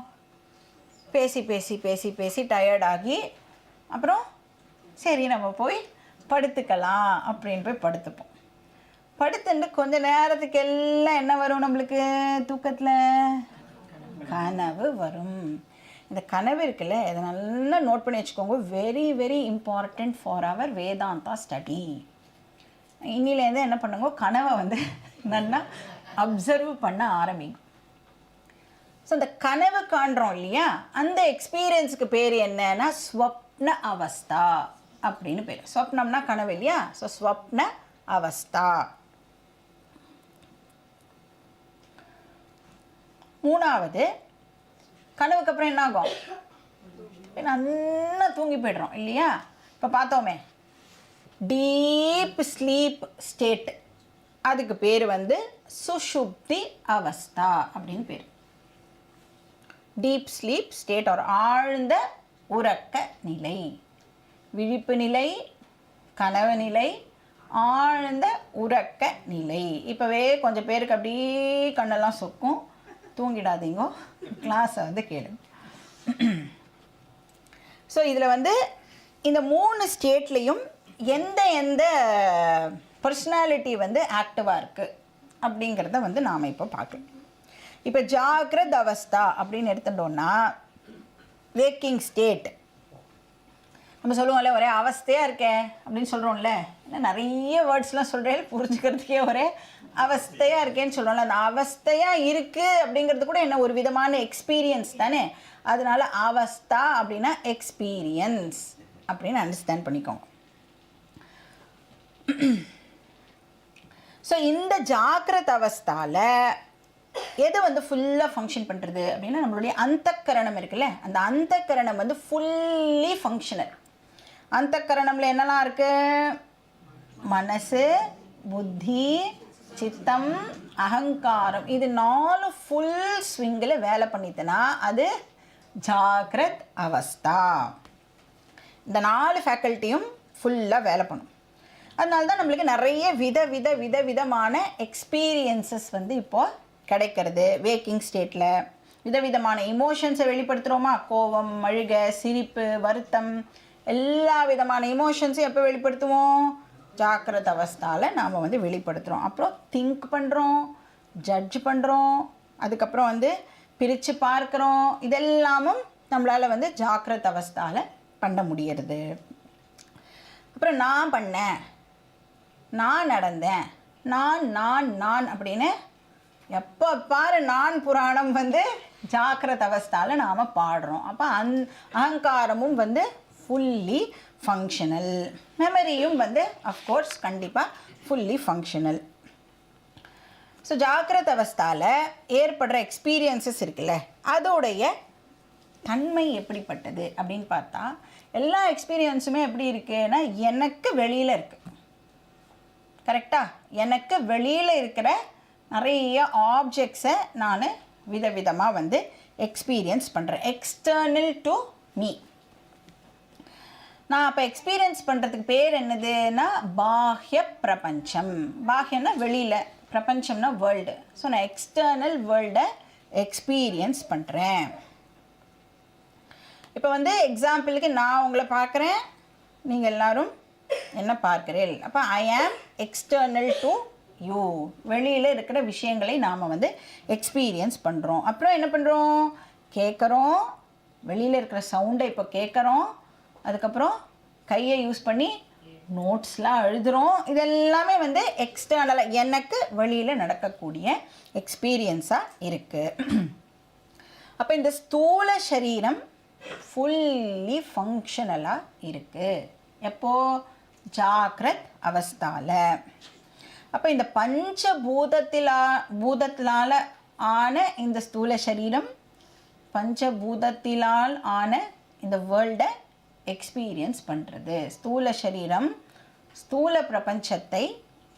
Speaker 1: பேசி பேசி பேசி பேசி டயர்டாகி அப்புறம் சரி நம்ம போய் படுத்துக்கலாம் அப்படின்னு போய் படுத்துப்போம். படுத்துட்டு கொஞ்ச நேரத்துக்கு எல்லாம் என்ன வரும் நம்மளுக்கு தூக்கத்தில், கனவு வரும். இந்த கனவு இருக்குல்ல, இதை நல்லா நோட் பண்ணி வச்சுக்கோங்க. Very very important for our Vedanta study. இன்னிலேருந்து என்ன பண்ணுங்க, கனவை வந்து நல்லா அப்சர்வ் பண்ண ஆரம்பிக்கும். ஸோ இந்த கனவு காண்றோம் இல்லையா, அந்த எக்ஸ்பீரியன்ஸுக்கு பேர் என்னன்னா ஸ்வப்ன அவஸ்தா அப்படின்னு பேர். ஸ்வப்னம்னா கனவு இல்லையா, ஸோ ஸ்வப்ன அவஸ்தா. 3வது கனவுக்கு அப்புறம் என்ன ஆகும், நல்லா தூங்கி போய்ட்றோம் இல்லையா. இப்போ பார்த்தோமே டீப் ஸ்லீப் ஸ்டேட், அதுக்கு பேர் வந்து சுஷுப்தி அவஸ்தா அப்படின்னு பேர். டீப் ஸ்லீப் ஸ்டேட் ஒரு ஆழ்ந்த உறக்க நிலை, விழிப்பு நிலை, கனவு நிலை, ஆழ்ந்த உறக்க நிலை. இப்போவே கொஞ்சம் பேருக்கு அப்படியே கண்ணெல்லாம் சொக்கும், தூங்கிடாதீங்க, கிளாஸை வந்து கேளுங்க. ஸோ இதில் வந்து இந்த 3 ஸ்டேட்லேயும் எந்த எந்த பர்சனாலிட்டி வந்து ஆக்டிவாக இருக்குது அப்படிங்கிறத வந்து நாம் இப்போ பார்க்கலாம். இப்போ ஜாகிரத் அவஸ்தா அப்படின்னு எடுத்துட்டோம்னா வேக்கிங் ஸ்டேட். நம்ம சொல்லுவோம்ல ஒரே அவஸ்தையாக இருக்கேன் அப்படின்னு சொல்கிறோம்ல, இல்லை நிறைய வேர்ட்ஸ்லாம் சொல்கிறேன் புரிஞ்சுக்கிறதுக்கே ஒரே அவஸ்தையாக இருக்கேன்னு சொல்கிறோம்ல. அந்த அவஸ்தையாக இருக்குது அப்படிங்கிறது கூட என்ன ஒரு விதமான எக்ஸ்பீரியன்ஸ் தானே. அதனால அவஸ்தா அப்படின்னா எக்ஸ்பீரியன்ஸ் அப்படின்னு அண்டர்ஸ்டாண்ட் பண்ணிக்கோங்க. ஸோ இந்த ஜாகிரத் அவஸ்தாவில் எது வந்து ஃபுல்லாக ஃபங்க்ஷன் பண்ணுறது அப்படின்னா நம்மளுடைய அந்தக்கரணம் இருக்குல்ல, அந்த அந்தக்கரணம் வந்து ஃபுல்லி ஃபங்க்ஷனல். அந்தக்கரணமில் என்னெல்லாம் இருக்குது, மனசு, புத்தி, சித்தம், அகங்காரம், இது 4 ஃபுல் ஸ்விங்கில் வேலை பண்ணிட்டுனா அது ஜாக்ரத் அவஸ்தா. இந்த 4 ஃபேக்கல்ட்டியும் ஃபுல்லாக வேலை பண்ணும். அதனால தான் நம்மளுக்கு நிறைய விதமான எக்ஸ்பீரியன்சஸ் வந்து இப்போது கிடைக்கிறது. வேக்கிங் ஸ்டேட்டில் விதவிதமான இமோஷன்ஸை வெளிப்படுத்துகிறோமா, கோபம், அழுகை, சிரிப்பு, வருத்தம், எல்லா விதமான இமோஷன்ஸையும் எப்போ வெளிப்படுத்துவோம், ஜாக்கிரத அவஸ்தாவில் நாம் வந்து வெளிப்படுத்துகிறோம். அப்புறம் திங்க் பண்ணுறோம், ஜட்ஜ் பண்ணுறோம், அதுக்கப்புறம் வந்து பிரித்து பார்க்குறோம். இதெல்லாமும் நம்மளால் வந்து ஜாக்கிரத அவஸ்தாவில் பண்ண முடியறது. அப்புறம் நான் பண்ணேன், நான் நடந்தேன், நான் அப்படின்னு எப்போ பாரு நான் புராணம் வந்து ஜாக்கிரத அவஸ்தாவில் நாம் பாடுறோம். அப்போ அகங்காரமும் வந்து ஃபுல்லி ஃபங்க்ஷனல், மெமரியும் வந்து அஃப்கோர்ஸ் கண்டிப்பாக ஃபுல்லி ஃபங்க்ஷனல். ஸோ ஜாக்கிரத அவஸ்தாவில் ஏற்படுற எக்ஸ்பீரியன்சஸ் இருக்குல்ல, அதோடைய தன்மை எப்படிப்பட்டது அப்படின்னு பார்த்தா எல்லா எக்ஸ்பீரியன்ஸுமே எப்படி இருக்குன்னா எனக்கு வெளியில் இருக்குது. கரெக்டாக, எனக்கு வெளியில் இருக்கிற நிறைய ஆப்ஜெக்ட்ஸை நான் விதவிதமாக வந்து எக்ஸ்பீரியன்ஸ் பண்ணுறேன். External to me. நான் அப்போ எக்ஸ்பீரியன்ஸ் பண்ணுறதுக்கு பேர் என்னதுன்னா பாஹ்ய பிரபஞ்சம். பாஹ்யன்னா வெளியில், பிரபஞ்சம்னா வேர்ல்டு. ஸோ நான் எக்ஸ்டர்னல் வேர்ல்டை எக்ஸ்பீரியன்ஸ் பண்ணுறேன். இப்போ வந்து எக்ஸாம்பிளுக்கு நான் உங்களை பார்க்குறேன், நீங்கள் எல்லோரும் என்ன பார்க்குறேன். அப்போ ஐ ஆம் எக்ஸ்டர்னல் டு யூ. வெளியில் இருக்கிற விஷயங்களை நாம் வந்து எக்ஸ்பீரியன்ஸ் பண்ணுறோம். அப்புறம் என்ன பண்ணுறோம், கேட்குறோம், வெளியில் இருக்கிற சவுண்டை இப்போ கேட்குறோம், அதுக்கப்புறம் கையை யூஸ் பண்ணி நோட்ஸ்லாம் எழுதுகிறோம். இதெல்லாமே வந்து எக்ஸ்டர்னலாக எனக்கு வெளியில் நடக்கக்கூடிய எக்ஸ்பீரியன்ஸாக இருக்குது. அப்போ இந்த ஸ்தூல சரீரம் ஃபுல்லி ஃபங்க்ஷனலாக இருக்குது. எப்போது, ஜாக்ரத் அவஸ்தாவில். அப்போ இந்த பூதத்தினால் ஆன இந்த ஸ்தூல சரீரம், பஞ்சபூதத்தினால் ஆன இந்த வேர்ல்டை எக்ஸ்பீரியன்ஸ் பண்ணுறது. ஸ்தூல சரீரம் ஸ்தூல பிரபஞ்சத்தை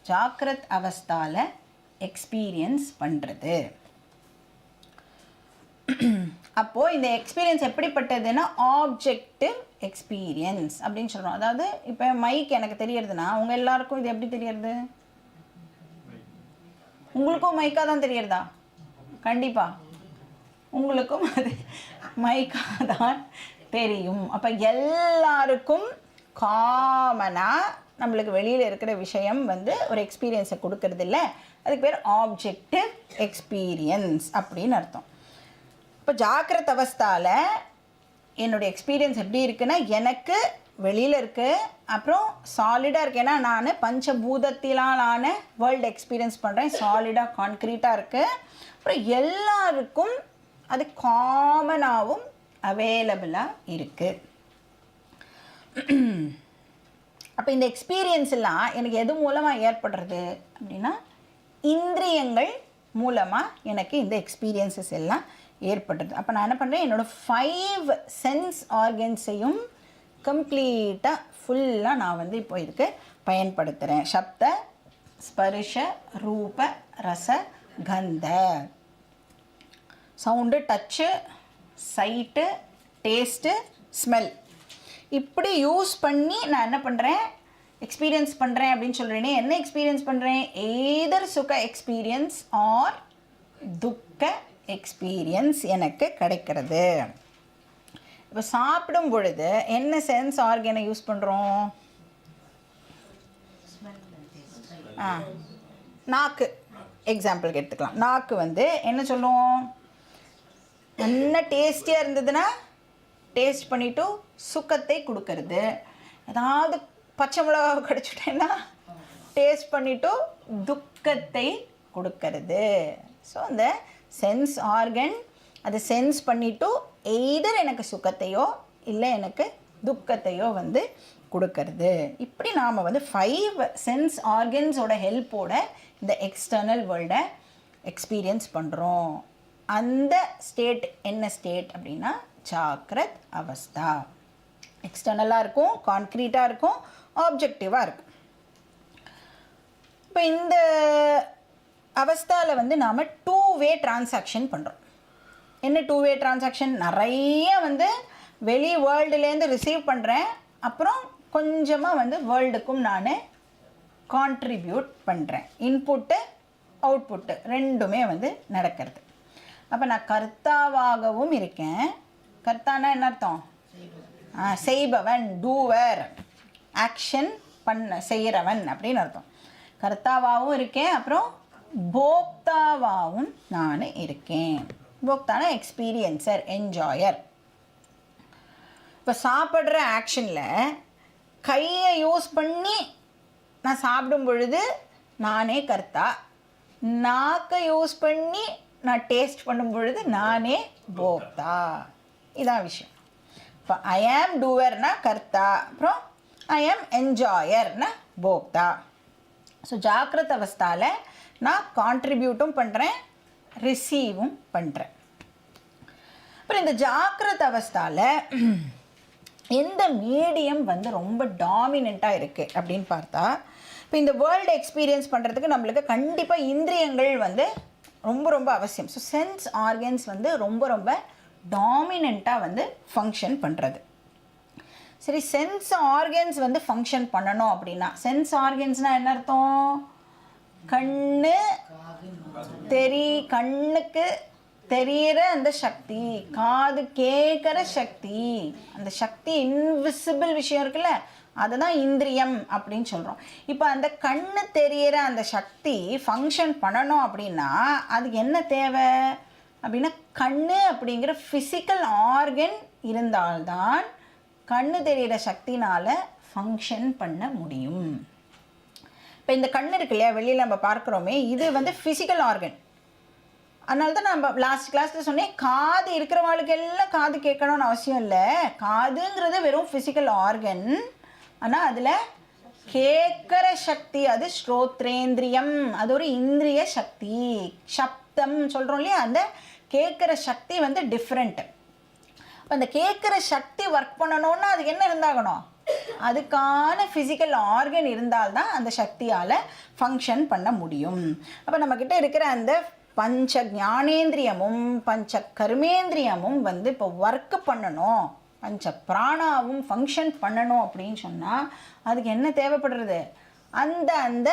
Speaker 1: ஜாக்ரத் அவஸ்தாவில் எக்ஸ்பீரியன்ஸ் பண்ணுறது. அப்போது இந்த எக்ஸ்பீரியன்ஸ் எப்படிப்பட்டதுன்னா ஆப்ஜெக்டிவ் எக்ஸ்பீரியன்ஸ் அப்படின்னு சொல்கிறோம். அதாவது இப்போ மைக் எனக்கு தெரியறதுன்னா உங்கள் எல்லாருக்கும் இது எப்படி தெரியறது? உங்களுக்கும் மைக்காக தான் தெரியறதா? கண்டிப்பாக உங்களுக்கும் அது மைக்காக தான் தெரியும். அப்போ எல்லாருக்கும் காமனாக நம்மளுக்கு வெளியில் இருக்கிற விஷயம் வந்து ஒரு எக்ஸ்பீரியன்ஸை கொடுக்கறது இல்லை. அதுக்கு பேர் ஆப்ஜெக்டிவ் எக்ஸ்பீரியன்ஸ் அப்படின்னு அர்த்தம். இப்போ ஜாக்கிரத அவஸ்தாவில் என்னுடைய எக்ஸ்பீரியன்ஸ் எப்படி இருக்குன்னா எனக்கு வெளியில் இருக்குது, அப்புறம் சாலிடாக இருக்குது. ஏன்னா நான் பஞ்சபூதத்திலான வேர்ல்டு எக்ஸ்பீரியன்ஸ் பண்ணுறேன், சாலிடாக கான்க்ரீட்டாக இருக்குது. அப்புறம் எல்லாருக்கும் அது காமனாகவும் அவைலபிளாக இருக்குது. அப்போ இந்த எக்ஸ்பீரியன்ஸ் எல்லாம் எனக்கு எது மூலமாக ஏற்படுறது அப்படின்னா இந்திரியங்கள் மூலமாக எனக்கு இந்த எக்ஸ்பீரியன்ஸஸ் எல்லாம் ஏற்படுறது. அப்போ நான் என்ன பண்ணுறேன், என்னோடய 5 சென்ஸ் ஆர்கன்ஸையும் கம்ப்ளீட்டாக ஃபுல்லாக நான் வந்து இப்போ இதுக்கு பயன்படுத்துகிறேன். சப்த, ஸ்பர்ஷ, ரூப, ரச, கந்த. Sound, touch, sight, taste, smell. இப்படி யூஸ் பண்ணி நான் என்ன பண்ணுறேன், எக்ஸ்பீரியன்ஸ் பண்ணுறேன் அப்படின்னு சொல்கிறேனே. என்ன எக்ஸ்பீரியன்ஸ் பண்ணுறேன்? எய்தர் சுக எக்ஸ்பீரியன்ஸ் ஆர் துக்க எக்ஸ்பீரியன்ஸ் எனக்கு கிடைக்கிறது. இப்போ சாப்பிடும் பொழுது என்ன சென்ஸ் ஆர்கனை யூஸ் பண்ணுறோம்? நாக்கு எக்ஸாம்பிளுக்கு எடுத்துக்கலாம். நாக்கு வந்து என்ன சொல்லுவோம், நல்ல டேஸ்டியாக இருந்ததுன்னா டேஸ்ட் பண்ணிவிட்டு சுக்கத்தை கொடுக்கறது. ஏதாவது பச்சை மிளகா கடிச்சிட்டேன்னா டேஸ்ட் பண்ணிவிட்டு துக்கத்தை கொடுக்கறது. ஸோ அந்த சென்ஸ் ஆர்கன் அதை சென்ஸ் பண்ணிவிட்டு எய்தர் எனக்கு சுகத்தையோ இல்லை எனக்கு துக்கத்தையோ வந்து கொடுக்கறது. இப்படி நாம் வந்து 5 சென்ஸ் ஆர்கன்ஸோட ஹெல்ப்போட இந்த எக்ஸ்டர்னல் வேர்ல்டை எக்ஸ்பீரியன்ஸ் பண்ணுறோம். அந்த ஸ்டேட் என்ன ஸ்டேட் அப்படின்னா ஜாக்ரத் அவஸ்தா. எக்ஸ்டர்னலாக இருக்கும், கான்க்ரீட்டாக இருக்கும், ஆப்ஜெக்டிவாக இருக்கும். இப்போ இந்த அவஸ்தாவில் வந்து நாம் 2 வே டிரான்சாக்ஷன் பண்ணுறோம். என்ன டூ வே டிரான்சாக்ஷன், நிறைய வந்து வெளி வேர்ல்டுலேருந்து ரிசீவ் பண்ணுறேன், அப்புறம் கொஞ்சமாக வந்து வேர்ல்டுக்கும் நான் கான்ட்ரிபியூட் பண்ணுறேன். இன்புட்டு அவுட்புட்டு ரெண்டுமே வந்து நடக்கிறது. அப்போ நான் கர்த்தாவாகவும் இருக்கேன். கர்த்தானா என்ன அர்த்தம்? செய்பவன், டூவர், ஆக்ஷன் செய்கிறவன் அப்படின்னு அர்த்தம். கர்த்தாவாகவும் இருக்கேன், அப்புறம் போக்தாவாகவும் நான் இருக்கேன். போக்தானா எக்ஸ்பீரியன்சர், என்ஜாயர். இப்போ சாப்பிட்ற ஆக்ஷனில் கையை யூஸ் பண்ணி நான் சாப்பிடும் பொழுது நானே கர்த்தா, நாக்கை யூஸ் பண்ணி நான் டேஸ்ட் பண்ணும் பொழுது நானே போக்தா. இதான் விஷயம். இப்போ ஐ ஆம் டூவர்னா கர்த்தா, அப்புறம் ஐ ஆம் என்ஜாயர்னா போக்தா. ஸோ ஜாக்கிரத அவஸ்தாவில் நான் கான்ட்ரிபியூட்டும் பண்ணுறேன், ரிசீவும் பண்ணுறேன். அப்புறம் இந்த ஜாக்கிரத அவஸ்தாவில் எந்த மீடியம் வந்து ரொம்ப டாமினண்ட்டாக இருக்குது அப்படின்னு பார்த்தா, இப்போ இந்த வேர்ல்டு எக்ஸ்பீரியன்ஸ் பண்ணுறதுக்கு நம்மளுக்கு கண்டிப்பாக இந்திரியங்கள் வந்து ரொம்ப ரொம்ப அவசியம். ஸோ சென்ஸ் ஆர்கன்ஸ் வந்து ரொம்ப ரொம்ப டாமினண்ட்டாக வந்து ஃபங்க்ஷன் பண்ணுறது. சரி, சென்ஸ் ஆர்கன்ஸ் வந்து ஃபங்க்ஷன் பண்ணணும் அப்படின்னா, சென்ஸ் ஆர்கன்ஸ்னால் என்ன அர்த்தம்? கண்ணுக்கு தெரிகிற அந்த சக்தி, காது கேட்குற சக்தி, அந்த சக்தி இன்விசிபிள் விஷயம் இருக்குல்ல, அதுதான் இந்திரியம் அப்படின்னு சொல்கிறோம். இப்போ அந்த கண்ணு தெரிகிற அந்த சக்தி ஃபங்க்ஷன் பண்ணணும் அப்படின்னா அதுக்கு என்ன தேவை அப்படின்னா, கண்ணு அப்படிங்கிற ஃபிசிக்கல் ஆர்கன் இருந்தால்தான் கண்ணு தெரிகிற சக்தினால் ஃபங்க்ஷன் பண்ண முடியும். இப்போ இந்த கண்ணு இருக்கு இல்லையா, வெளியில் நம்ம பார்க்குறோமே, இது வந்து ஃபிசிக்கல் ஆர்கன். அதனால தான் நம்ம லாஸ்ட் கிளாஸில் சொன்னேன், காது இருக்கிறவங்களுக்கு எல்லாம் காது கேட்கணும்னு அவசியம் இல்லை. காதுங்கிறது வெறும் ஃபிசிக்கல் ஆர்கன், ஆனால் அதில் கேட்குற சக்தி அது ஸ்ரோத்ரேந்திரியம், அது ஒரு இந்திரிய சக்தி. சப்தம் சொல்கிறோம் இல்லையா, அந்த கேட்குற சக்தி வந்து டிஃப்ரெண்ட்டு. இப்போ அந்த கேட்குற சக்தி ஒர்க் பண்ணணுன்னா அதுக்கு என்ன இருந்தாகணும்? அதுக்கான ஃபிசிக்கல் ஆர்கன் இருந்தால்தான் அந்த சக்தியால் ஃபங்க்ஷன் பண்ண முடியும். அப்போ நம்மக்கிட்ட இருக்கிற அந்த பஞ்ச ஞானேந்திரியமும் பஞ்ச கர்மேந்திரியமும் வந்து இப்போ ஒர்க்கு பண்ணணும், பஞ்ச பிராணாவும் ஃபங்க்ஷன் பண்ணணும் அப்படின்னு சொன்னால் அதுக்கு என்ன தேவைப்படுறது? அந்த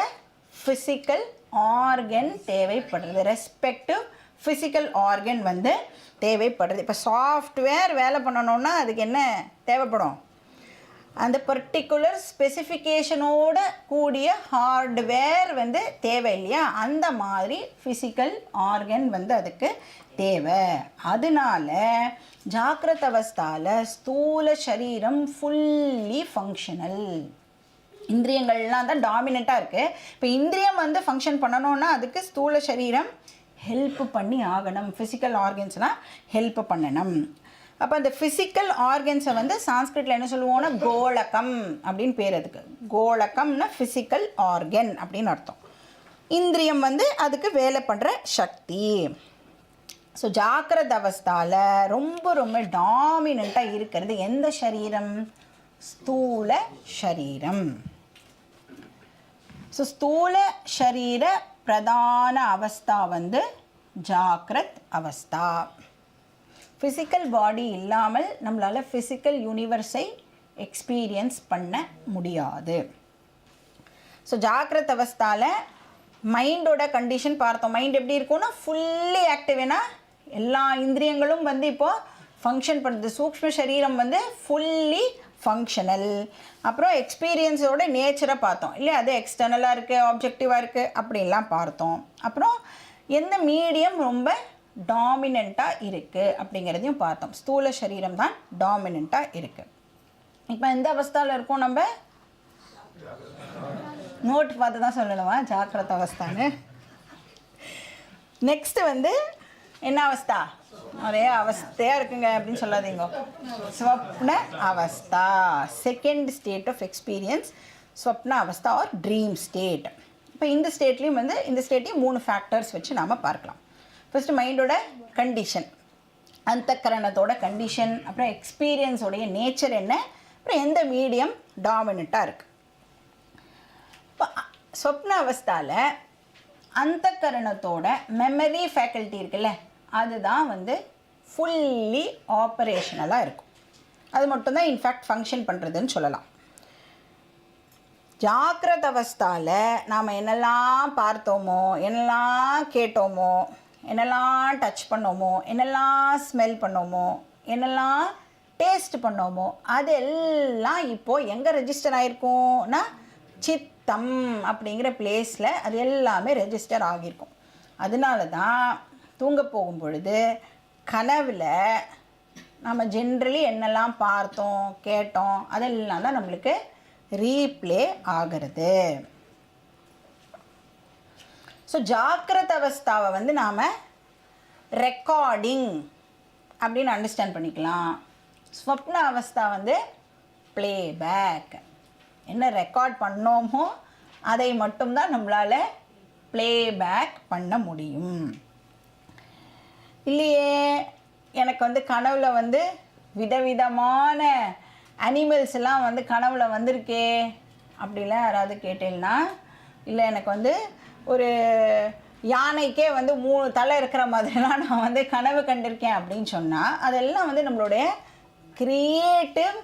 Speaker 1: ஃபிசிக்கல் ஆர்கன் தேவைப்படுறது, ரெஸ்பெக்டிவ் ஃபிசிக்கல் ஆர்கன் வந்து தேவைப்படுறது. இப்போ சாஃப்ட்வேர் வேலை பண்ணணுன்னா அதுக்கு என்ன தேவைப்படும்? அந்த பர்டிகுலர் ஸ்பெசிஃபிகேஷனோட கூடிய ஹார்ட்வேர் வந்து தேவை இல்லையா, அந்த மாதிரி ஃபிசிக்கல் ஆர்கன் வந்து அதுக்கு தேவை. அதனால ஜாக்கிரத அவஸ்தாவில் ஸ்தூல சரீரம் ஃபுல்லி ஃபங்க்ஷனல். இந்திரியங்கள்லாம் தான் டாமினண்ட்டாக இருக்குது. இப்போ இந்திரியம் வந்து ஃபங்க்ஷன் பண்ணணுன்னா அதுக்கு ஸ்தூல சரீரம் ஹெல்ப் பண்ணி ஆகணும், ஃபிசிக்கல் ஆர்கன்ஸ்லாம் ஹெல்ப் பண்ணணும். அப்போ அந்த ஃபிசிக்கல் ஆர்கன்ஸை வந்து சான்ஸ்கிரிட்டில் என்ன சொல்லுவோன்னா கோலகம் அப்படின்னு பேர். அதுக்கு கோலகம்னா ஃபிசிக்கல் ஆர்கன் அப்படின்னு அர்த்தம். இந்திரியம் வந்து அதுக்கு வேலை பண்ணுற சக்தி. ஸோ ஜாக்கிரத அவஸ்தாவில் ரொம்ப ரொம்ப டாமினண்ட்டாக இருக்கிறது எந்த சரீரம்? ஸ்தூல சரீரம். ஸோ ஸ்தூல சரீர பிரதான அவஸ்தா வந்து ஜாக்கிரத் அவஸ்தா. ஃபிசிக்கல் பாடி இல்லாமல் நம்மளால் ஃபிசிக்கல் யூனிவர்ஸை எக்ஸ்பீரியன்ஸ் பண்ண முடியாது. ஸோ ஜாக்கிரத் அவஸ்தாவில் மைண்டோட கண்டிஷன் பார்த்தோம். மைண்ட் எப்படி இருக்கும்னா ஃபுல்லி ஆக்டிவ். ஏன்னா எல்லா இந்திரியங்களும் வந்து இப்போது ஃபங்க்ஷன் பண்ணுறது. சூக்ஷ்ம சரீரம் வந்து ஃபுல்லி ஃபங்க்ஷனல். அப்புறம் எக்ஸ்பீரியன்ஸோட நேச்சரை பார்த்தோம் இல்லையா, அது எக்ஸ்டர்னலாக இருக்குது, ஆப்ஜெக்டிவாக இருக்குது அப்படின்லாம் பார்த்தோம். அப்புறம் எந்த மீடியம் ரொம்ப டாமினண்ட்டாக இருக்குது அப்படிங்கிறதையும் பார்த்தோம். ஸ்தூல சரீரம் தான் டாமினண்ட்டாக இருக்குது. இப்போ எந்த அவஸ்தாவில் இருக்கோம்? நம்ம நோட் பார்த்து தான் சொல்லணுமா ஜாக்கிரத அவஸ்தான்னு? நெக்ஸ்ட்டு வந்து என்ன அவஸ்தா? ஒரே அவஸ்தையாக இருக்குங்க அப்படின்னு சொல்லாதீங்க. ஸ்வப்ன அவஸ்தா, செகண்ட் ஸ்டேட் ஆஃப் எக்ஸ்பீரியன்ஸ், ஸ்வப்ன அவஸ்தா ஆர் ட்ரீம் ஸ்டேட். இப்போ இந்த ஸ்டேட்லேயும் வந்து இந்த ஸ்டேட்லேயும் 3 ஃபேக்டர்ஸ் வச்சு நாம் பார்க்கலாம். ஃபஸ்ட்டு மைண்டோட கண்டிஷன், அந்தக்கரணத்தோட கண்டிஷன், அப்புறம் எக்ஸ்பீரியன்ஸோடைய நேச்சர் என்ன, அப்புறம் எந்த மீடியம் டாமினண்ட்டாக இருக்குது. இப்போ ஸ்வப்ன அவஸ்தாவில் அந்தக்கரணத்தோட மெமரி ஃபேக்கல்ட்டி இருக்குல்ல, அதுதான் வந்து ஃபுல்லி ஆப்ரேஷனலாக இருக்கும். அது மட்டும்தான் இன்ஃபேக்ட் ஃபங்க்ஷன் பண்ணுறதுன்னு சொல்லலாம். ஜாக்கிரத அவஸ்தாவில் நாம் என்னெல்லாம் பார்த்தோமோ, என்னெல்லாம் கேட்டோமோ, என்னெல்லாம் டச் பண்ணோமோ, என்னெல்லாம் ஸ்மெல் பண்ணோமோ, என்னெல்லாம் டேஸ்ட் பண்ணோமோ, அதெல்லாம் இப்போது எங்கே ரெஜிஸ்டர் ஆகிருக்கும்னா சித்தம் அப்படிங்கிற பிளேஸில் அது எல்லாமே ரெஜிஸ்டர் ஆகியிருக்கும். அதனால தான் தூங்க போகும் பொழுது கனவில் நம்ம ஜென்ரலி என்னெல்லாம் பார்த்தோம் கேட்டோம் அதெல்லாம் தான் நம்மளுக்கு ரீப்ளே ஆகிறது. ஸோ ஜாக்கிரத அவஸ்தாவை வந்து நாம் ரெக்கார்டிங் அப்படின்னு அண்டர்ஸ்டாண்ட் பண்ணிக்கலாம். ஸ்வப்ன அவஸ்தா வந்து ப்ளேபேக். என்ன ரெக்கார்ட் பண்ணோமோ அதை மட்டும்தான் நம்மளால் ப்ளேபேக் பண்ண முடியும். இல்லையே எனக்கு வந்து கனவுல வந்து விதவிதமான அனிமல்ஸ் எல்லாம் வந்து கனவுல வந்திருக்கே அப்படிலாம் யாராவது கேட்டேன்னா, இல்லை எனக்கு வந்து ஒரு யானைக்கே வந்து 3 தலை இருக்கிற மாதிரிலாம் நான் வந்து கனவு கண்டிருக்கேன் அப்படின்னு சொன்னால், அதெல்லாம் வந்து நம்மளுடைய கிரியேட்டிவ்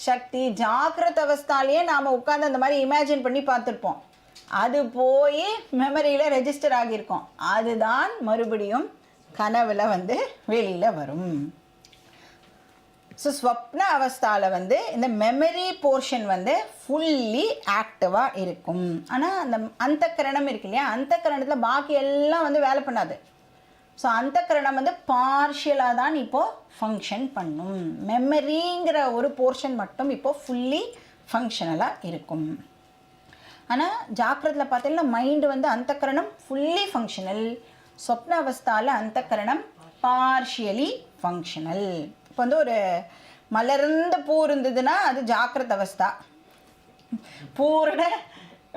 Speaker 1: சக்தி. ஜாக்கிரத அவஸ்தாலேயே நாம் உட்காந்து அந்த மாதிரி இமேஜின் பண்ணி பார்த்துருப்போம். அது போய் மெமரியில் ரெஜிஸ்டர் ஆகியிருக்கோம். அதுதான் மறுபடியும் கனவில் வந்து வெளியில் வரும். ஸோ ஸ்வப்ன அவஸ்தாவில் வந்து இந்த மெமரி போர்ஷன் வந்து ஃபுல்லி ஆக்டிவாக இருக்கும். ஆனால் அந்த அந்தக்கரணம் இருக்கு இல்லையா, அந்தக்கரணத்தில் பாக்கி எல்லாம் வந்து வேலை பண்ணாது. ஸோ அந்தக்கரணம் வந்து பார்ஷியலாக தான் இப்போது ஃபங்க்ஷன் பண்ணும். மெமரிங்கிற ஒரு போர்ஷன் மட்டும் இப்போது ஃபுல்லி ஃபங்க்ஷனலாக இருக்கும். ஆனால் ஜாக்கிரத்தில் பார்த்தீங்கன்னா மைண்டு வந்து அந்தக்கரணம் ஃபுல்லி ஃபங்க்ஷனல், சொப்ன அவஸ்தாவில் அந்தக்கரணம் பார்ஷியலி ஃபங்க்ஷனல். இப்போ வந்து ஒரு மலர்ந்த பூ இருந்ததுன்னா அது ஜாக்கிரத அவஸ்தா, பூரண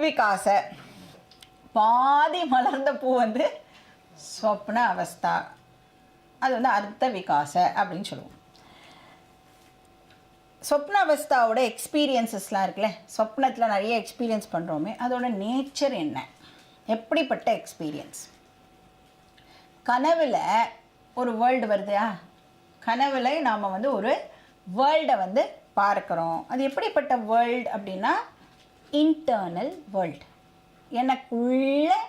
Speaker 1: விகாச. பாதி மலர்ந்த பூ வந்து ஸ்வப்ன அவஸ்தா, அது வந்து அர்த்த விகாச அப்படின்னு சொல்லுவோம். சொப்ன அவஸ்தாவோட எக்ஸ்பீரியன்ஸஸ்லாம் இருக்குல்ல, சொப்னத்தில் நிறைய எக்ஸ்பீரியன்ஸ் பண்ணுறோமே, அதோட நேச்சர் என்ன, எப்படிப்பட்ட எக்ஸ்பீரியன்ஸ்? கனவில் ஒரு வேர்ல்டு வருதா, கனவில் நாம் வந்து ஒரு வேர்ல்டை வந்து பார்க்குறோம். அது எப்படிப்பட்ட வேர்ல்டு அப்படின்னா இன்டர்னல் வேர்ல்டு, எனக்குள்ளே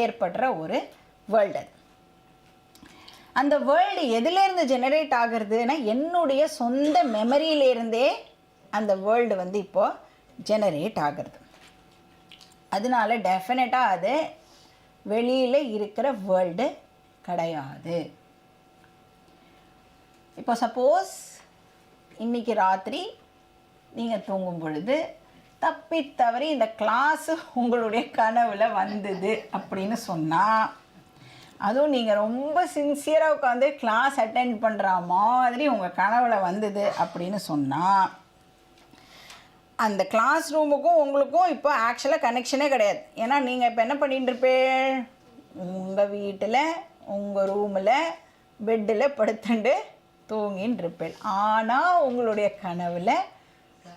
Speaker 1: ஏற்படுற ஒரு வேர்ல்டு. அது அந்த வேர்ல்டு எதுலேருந்து ஜெனரேட் ஆகுறதுன்னா என்னுடைய சொந்த மெமரியிலேருந்தே அந்த வேர்ல்டு வந்து இப்போது ஜெனரேட் ஆகிறது. அதனால டெஃபினட்டாக அது வெளியில் இருக்கிற வேர்ல்டு கிடையாது. இப்போ சப்போஸ் இன்றைக்கி ராத்திரி நீங்கள் தூங்கும் பொழுது தப்பி தவறி இந்த கிளாஸு உங்களுடைய கனவில் வந்தது அப்படின்னு சொன்னால், அதுவும் நீங்கள் ரொம்ப சின்சியராக உட்காந்து கிளாஸ் அட்டெண்ட் பண்ணுற மாதிரி உங்கள் கனவில் வந்தது அப்படின்னு சொன்னால், அந்த கிளாஸ் ரூமுக்கும் உங்களுக்கும் இப்போ ஆக்சுவலாக கனெக்ஷனே கிடையாது. ஏன்னா நீங்கள் இப்போ என்ன பண்ணிட்டு இருப்பேன், உங்கள் வீட்டில் உங்கள் ரூமில் பெட்டில் படுத்துண்டு தூங்கின்னு இருப்பேன். ஆனால் உங்களுடைய கனவில்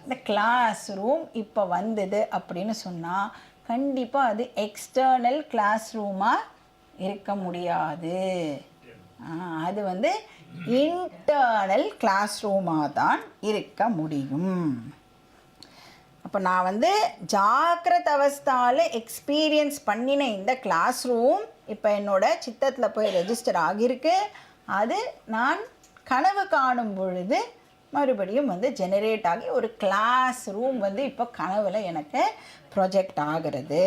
Speaker 1: இந்த கிளாஸ் ரூம் இப்போ வந்தது அப்படின்னு சொன்னால் கண்டிப்பாக அது எக்ஸ்டர்னல் கிளாஸ் ரூமாக இருக்க முடியாது. அது வந்து இன்டர்னல் கிளாஸ் ரூமாக தான் இருக்க முடியும். அப்போ நான் வந்து ஜாக்கிரத அவஸ்தாவில் எக்ஸ்பீரியன்ஸ் பண்ணின இந்த கிளாஸ் ரூம் இப்போ என்னோட சித்தத்தில் போய் ரெஜிஸ்டர் ஆகியிருக்கு. அது நான் கனவு காணும் பொழுது மறுபடியும் வந்து ஜெனரேட் ஆகி ஒரு கிளாஸ் ரூம் வந்து இப்போ கனவில் எனக்கு ப்ரொஜெக்ட் ஆகிறது.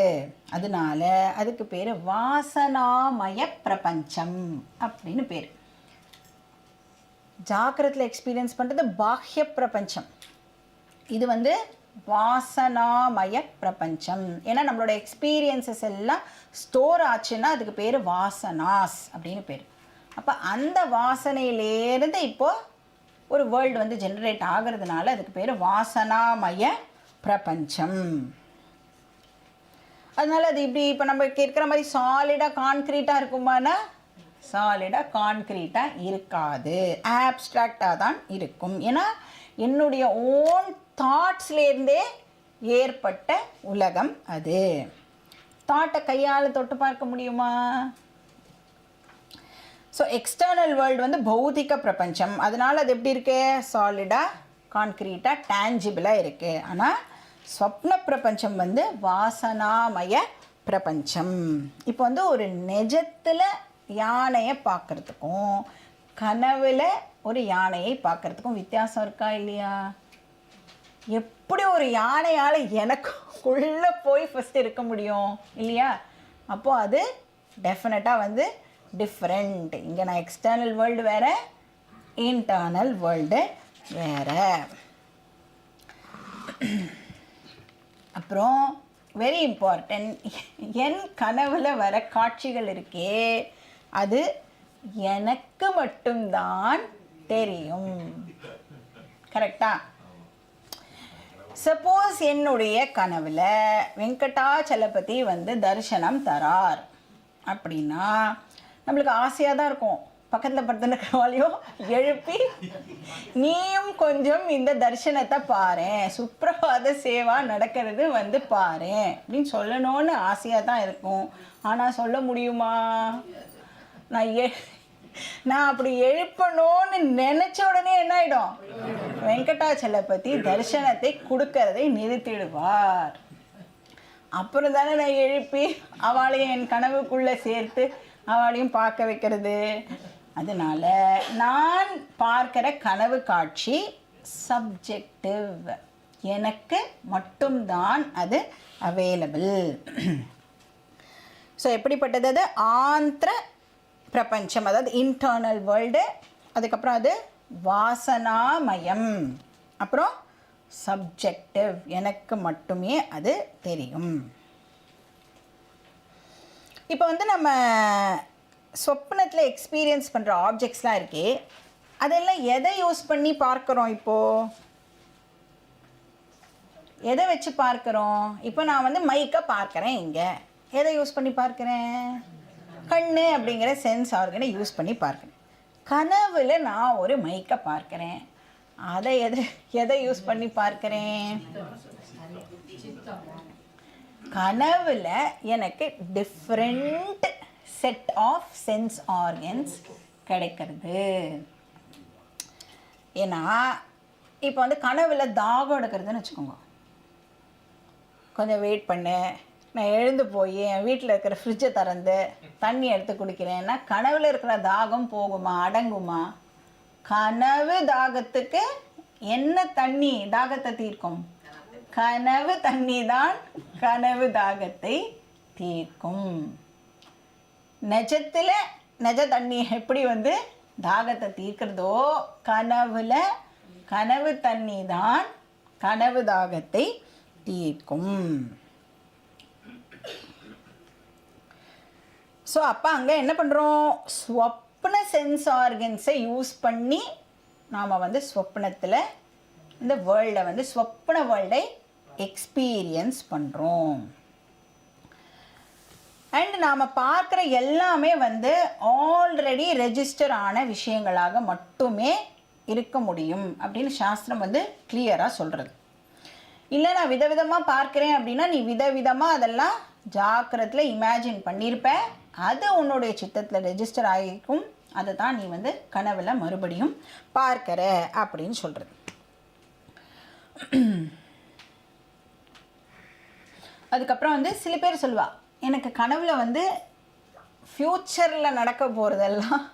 Speaker 1: அதனால அதுக்கு பேர் வாசனாமய பிரபஞ்சம் அப்படின்னு பேர். ஜாக்கிரத்தில் எக்ஸ்பீரியன்ஸ் பண்ணுறது பாஹ்ய பிரபஞ்சம், இது வந்து வாசனாமய பிரபஞ்சம். ஏன்னா நம்மளோட எக்ஸ்பீரியன்ஸஸ் எல்லாம் ஸ்டோர் ஆச்சுன்னா அதுக்கு பேர் வாசனாஸ் அப்படின்னு பேர். அப்போ அந்த வாசனையிலேருந்து இப்போது ஒரு வேர்ல்டு வந்து ஜெனரேட் ஆகிறதுனால அதுக்கு பேர் வாசனாமய பிரபஞ்சம். அதனால அது இப்படி இப்போ நம்ம கேட்குற மாதிரி சாலிடாக கான்க்ரீட்டாக இருக்குமானா சாலிடாக கான்க்ரீட்டாக இருக்காது, ஆப்ஸ்ட்ராக்டாக தான் இருக்கும். ஏன்னா என்னுடைய ஓன் தாட்ஸ்லேருந்தே ஏற்பட்ட உலகம் அது. தாட்டை கையால் தொட்டு பார்க்க முடியுமா? ஸோ எக்ஸ்டர்னல் வேர்ல்டு வந்து பௌதிக பிரபஞ்சம், அதனால் அது எப்படி இருக்கு, சாலிடாக கான்க்ரீட்டாக டேஞ்சிபிளாக இருக்குது. ஆனால் ஸ்வப்ன பிரபஞ்சம் வந்து வாசனாமய பிரபஞ்சம். இப்போ வந்து ஒரு நிஜத்தில் யானையை பார்க்குறதுக்கும் கனவுல ஒரு யானையை பார்க்குறதுக்கும் வித்தியாசம் இருக்கா இல்லையா? எப்படி ஒரு யானையால் எனக்குள்ளே போய் ஃபஸ்ட்டு இருக்க முடியும் இல்லையா? அப்போது அது டெஃபினட்டாக வந்து டிஃப்ரெண்ட். இங்கே நான் எக்ஸ்டர்னல் வேர்ல்டு வேறு, இன்டர்னல் வேர்ல்டு வேறு. அப்புறம் வெரி இம்பார்ட்டன்ட், என் கனவுல வர காட்சிகள் இருக்கே அது எனக்கு மட்டும்தான் தெரியும். கரெக்டா? சப்போஸ் என்னுடைய கனவுல வெங்கடாச்சலபதி வந்து தரிசனம் தரார் அப்படின்னா நம்மளுக்கு ஆசையாக தான் இருக்கும். பக்கத்தில் படுத்துக்கிறவாலையும் எழுப்பி நீயும் கொஞ்சம் இந்த தரிசனத்தை பாரேன், சுப்பிரபாத சேவா நடக்கிறது வந்து பாரேன் அப்படின்னு சொல்லணும்னு ஆசையாக தான் இருக்கும். ஆனால் சொல்ல முடியுமா? நான் அப்படி எழுப்பணும்னு நினச்ச உடனே என்ன ஆகிடும், வெங்கடாச்சலபதி தரிசனத்தை கொடுக்கறதை நிறுத்திடுவார். அப்புறம் தானே நான் எழுப்பி அவளையும் என் கனவுக்குள்ளே சேர்த்து அவளையும் பார்க்க வைக்கிறது. அதனால் நான் பார்க்குற கனவு காட்சி சப்ஜெக்டிவ், எனக்கு மட்டும்தான் அது அவைலபிள். ஸோ எப்படிப்பட்டது அது? ஆந்திர பிரபஞ்சம், அதாவது இன்டர்னல் வேர்ல்டு. அதுக்கப்புறம் அது வாசனாமயம். அப்புறம் சப்ஜெக்டிவ், எனக்கு மட்டுமே அது தெரியும். இப்போ வந்து நம்ம சொப்னத்தில் எக்ஸ்பீரியன்ஸ் பண்ணுற ஆப்ஜெக்ட்ஸ்லாம் இருக்கே, அதெல்லாம் எதை யூஸ் பண்ணி பார்க்குறோம்? இப்போது எதை வச்சு பார்க்குறோம்? இப்போ நான் வந்து மைக்கை பார்க்குறேன், இங்கே எதை யூஸ் பண்ணி பார்க்குறேன்? கண்ணு அப்படிங்கிற சென்ஸ் ஆர்கனை யூஸ் பண்ணி பார்க்குறேன். கனவில் நான் ஒரு மைக்கை பார்க்குறேன், அதை எதை யூஸ் பண்ணி பார்க்குறேன்? கனவில் எனக்கு different set of sense organs கிடைக்கிறது. ஏன்னா இப்போ வந்து கனவில் தாகம் எடுக்கிறதுன்னு வச்சுக்கோங்க. கொஞ்சம் வெயிட் பண்ணு, நான் எழுந்து போய் என் வீட்டில் இருக்கிற ஃப்ரிட்ஜை திறந்து தண்ணி எடுத்து குடிக்கிறேன்னா கனவில் இருக்கிற தாகம் போகுமா, அடங்குமா? கனவு தாகத்துக்கு என்ன தண்ணி தாகத்தை தீர்க்கும்? கனவு தண்ணி தான் கனவு தாகத்தை தீர்க்கும். நிஜத்தில் நிஜ தண்ணி எப்படி வந்து தாகத்தை தீர்க்கிறதோ, கனவுல கனவு தண்ணி தான் கனவு தாகத்தை தீர்க்கும். ஸோ அப்போ அங்கே என்ன பண்ணுறோம்? ஸ்வப்ன சென்ஸ் ஆர்கன்ஸை யூஸ் பண்ணி நாம் வந்து ஸ்வப்னத்தில் இந்த வேர்ல்டை வந்து ஸ்வப்ன வேர்ல்டை எக்ஸ்பீரியன்ஸ் பண்ணுறோம். அண்ட் நாம் பார்க்குற எல்லாமே வந்து ஆல்ரெடி ரெஜிஸ்டர் ஆன விஷயங்களாக மட்டுமே இருக்க முடியும் அப்படின்னு சாஸ்திரம் வந்து கிளியராக சொல்கிறது. இல்லை நான் விதவிதமாக பார்க்குறேன் அப்படின்னா நீ விதவிதமாக அதெல்லாம் ஜாக்கிரத்தில் இமேஜின் பண்ணியிருப்ப, அது உன்னுடைய சித்தத்தில் ரெஜிஸ்டர் ஆகிருக்கும், அதை தான் நீ வந்து கனவில் மறுபடியும் பார்க்கிற அப்படின்னு சொல்கிறது. அதுக்கப்புறம் வந்து சில பேர் சொல்லுவா, எனக்கு கனவுல வந்து ஃப்யூச்சரில் நடக்க போகிறதெல்லாம்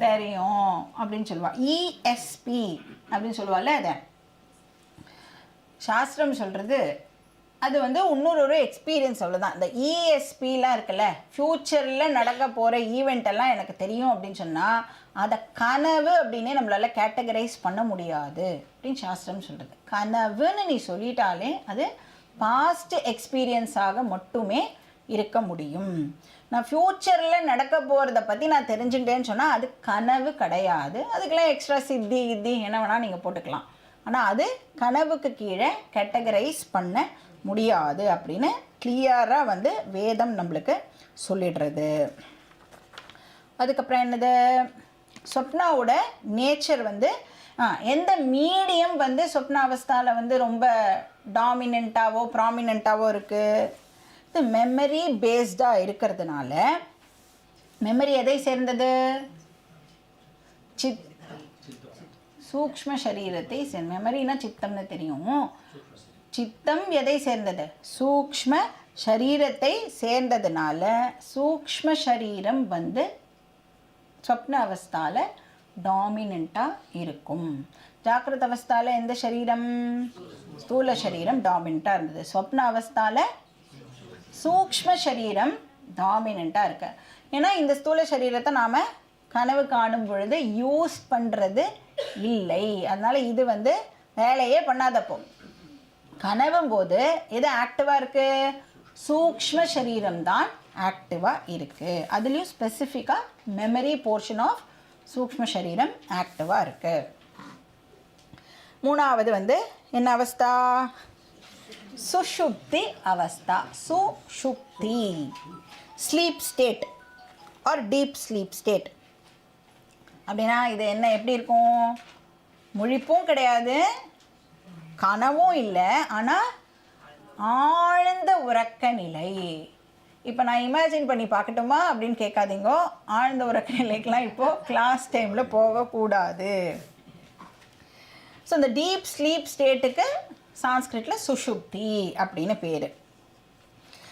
Speaker 1: தெரியும் அப்படின்னு சொல்லுவாள். இஎஸ்பி அப்படின்னு சொல்லுவாள்ல, அதை சாஸ்திரம் சொல்கிறது அது வந்து இன்னொரு எக்ஸ்பீரியன்ஸ் அவ்வளோதான். இந்த இஎஸ்பிலாம் இருக்குல்ல, ஃப்யூச்சரில் நடக்க போகிற ஈவெண்ட்டெல்லாம் எனக்கு தெரியும் அப்படின்னு சொன்னால் அதை கனவு அப்படின்னே நம்மளால் கேட்டகரைஸ் பண்ண முடியாது அப்படின்னு சாஸ்திரம் சொல்கிறது. கனவுன்னு நீ சொல்லிட்டாலே அது பாஸ்ட் எக்ஸ்பீரியன்ஸாக மட்டுமே இருக்க முடியும். நான் ஃப்யூச்சரில் நடக்க போகிறத பற்றி நான் தெரிஞ்சுட்டேன்னு சொன்னால் அது கனவு கிடையாது. அதுக்கெல்லாம் எக்ஸ்ட்ரா சித்தி கித்தி என்ன வேணால் நீங்கள் போட்டுக்கலாம். ஆனால் அது கனவுக்கு கீழே கேட்டகரைஸ் பண்ண முடியாது அப்படின்னு கிளியராக வந்து வேதம் நம்மளுக்கு சொல்லிடுறது. அதுக்கப்புறம் என்னது, சொப்னாவோட நேச்சர் வந்து எந்த மீடியம் வந்து சொப்னாவஸ்தாவில் வந்து ரொம்ப டாமினண்ட்டாவோ ப்ராமினண்ட்டாவோ இருக்குது, இது மெமரி பேஸ்டாக இருக்கிறதுனால மெமரி எதை சேர்ந்தது? சித் சூக்ஷ்ம சரீரத்தை மெமரினா சித்தம்னு தெரியும். சித்தம் எதை சேர்ந்தது? சூக்ஷ்ம சரீரத்தை சேர்ந்ததுனால சூக்ஷ்ம சரீரம் வந்து ஸ்வப்ன அவஸ்தால டாமினண்ட்டாக இருக்கும். ஜாக்கிரத அவஸ்தால எந்த சரீரம்? ஸ்தூல சரீரம் டாமினண்ட்டாக இருந்தது. ஸ்வப்ன அவஸ்தால சூக்ஷ்ம சரீரம் டாமினண்ட்டாக இருக்கு. ஏன்னா இந்த ஸ்தூல சரீரத்தை நாம் கனவு காணும் பொழுது யூஸ் பண்ணுறது இல்லை. அதனால் இது வந்து வேலையே பண்ணாதப்போ. கனவும் போது எது ஆக்டிவாக இருக்குது? சூக்ஷ்ம சரீரம் தான் ஆக்டிவாக இருக்குது. அதுலேயும் ஸ்பெசிஃபிக்காக மெமரி போர்ஷன் ஆஃப் சூக்ஷ்ம சரீரம் ஆக்டிவாக இருக்குது. மூணாவது வந்து என்ன அவஸ்தா? சுஷுப்தி அவஸ்தா. சுஷுப்தி sleep state R deep sleep state. அப்படின்னா இது என்ன எப்படி இருக்கும்? முழிப்பும் கிடையாது, கனவும் இல்லை, ஆனால் ஆழ்ந்த உறக்க நிலை. இப்போ நான் இமேஜின் பண்ணி பார்க்கட்டுமா அப்படின்னு கேட்காதீங்கோ. ஆழ்ந்த உறக்க நிலைக்கெலாம் இப்போது கிளாஸ் டைமில் போகக்கூடாது. ஸோ இந்த டீப் ஸ்லீப் ஸ்டேட்டுக்கு சான்ஸ்கிரிட்டில் சுஷுப்தி அப்படின்னு பேர்.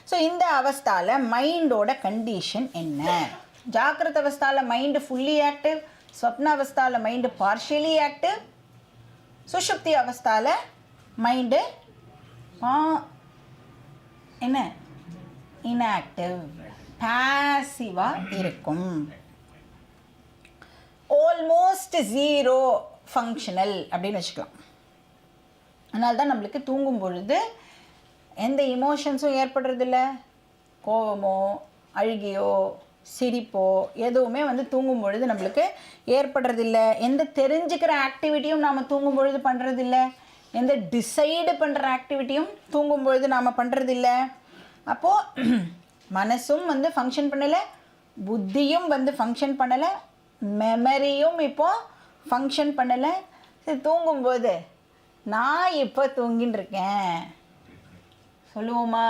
Speaker 1: ஸோ இந்த அவஸ்தாவில் மைண்டோட கண்டிஷன் என்ன? ஜாக்கிரத அவஸ்தாவில் மைண்டு ஃபுல்லி ஆக்டிவ், ஸ்வப்ன அவஸ்தாவில் மைண்டு பார்ஷியலி ஆக்டிவ், சுஷுப்தி அவஸ்தாவில் மைண்டு என்ன இன்ஆக்டிவ், பாசிவாக இருக்கும். ஆல்மோஸ்ட் ஜீரோ ஃபங்க்ஷனல் அப்படின்னு வச்சுக்கலாம். அதனால தான் நம்மளுக்கு தூங்கும் பொழுது எந்த இமோஷன்ஸும் ஏற்படுறதில்ல. கோபமோ அழுகியோ சிரிப்போ எதுவுமே வந்து தூங்கும் பொழுது நம்மளுக்கு ஏற்படுறதில்ல. எந்த தெரிஞ்சுக்கிற ஆக்டிவிட்டியும் நாம் தூங்கும் பொழுது பண்ணுறதில்ல. எந்த டிசைடு பண்ணுற ஆக்டிவிட்டியும் தூங்கும் பொழுது நாம் பண்ணுறதில்ல. அப்போது மனசும் வந்து ஃபங்க்ஷன் பண்ணலை, புத்தியும் வந்து ஃபங்க்ஷன் பண்ணலை, மெமரியும் இப்போது ஃபங்க்ஷன் பண்ணலை. சரி, தூங்கும்போது நான் இப்போ தூங்கின்னு இருக்கேன் சொல்லுவோமா?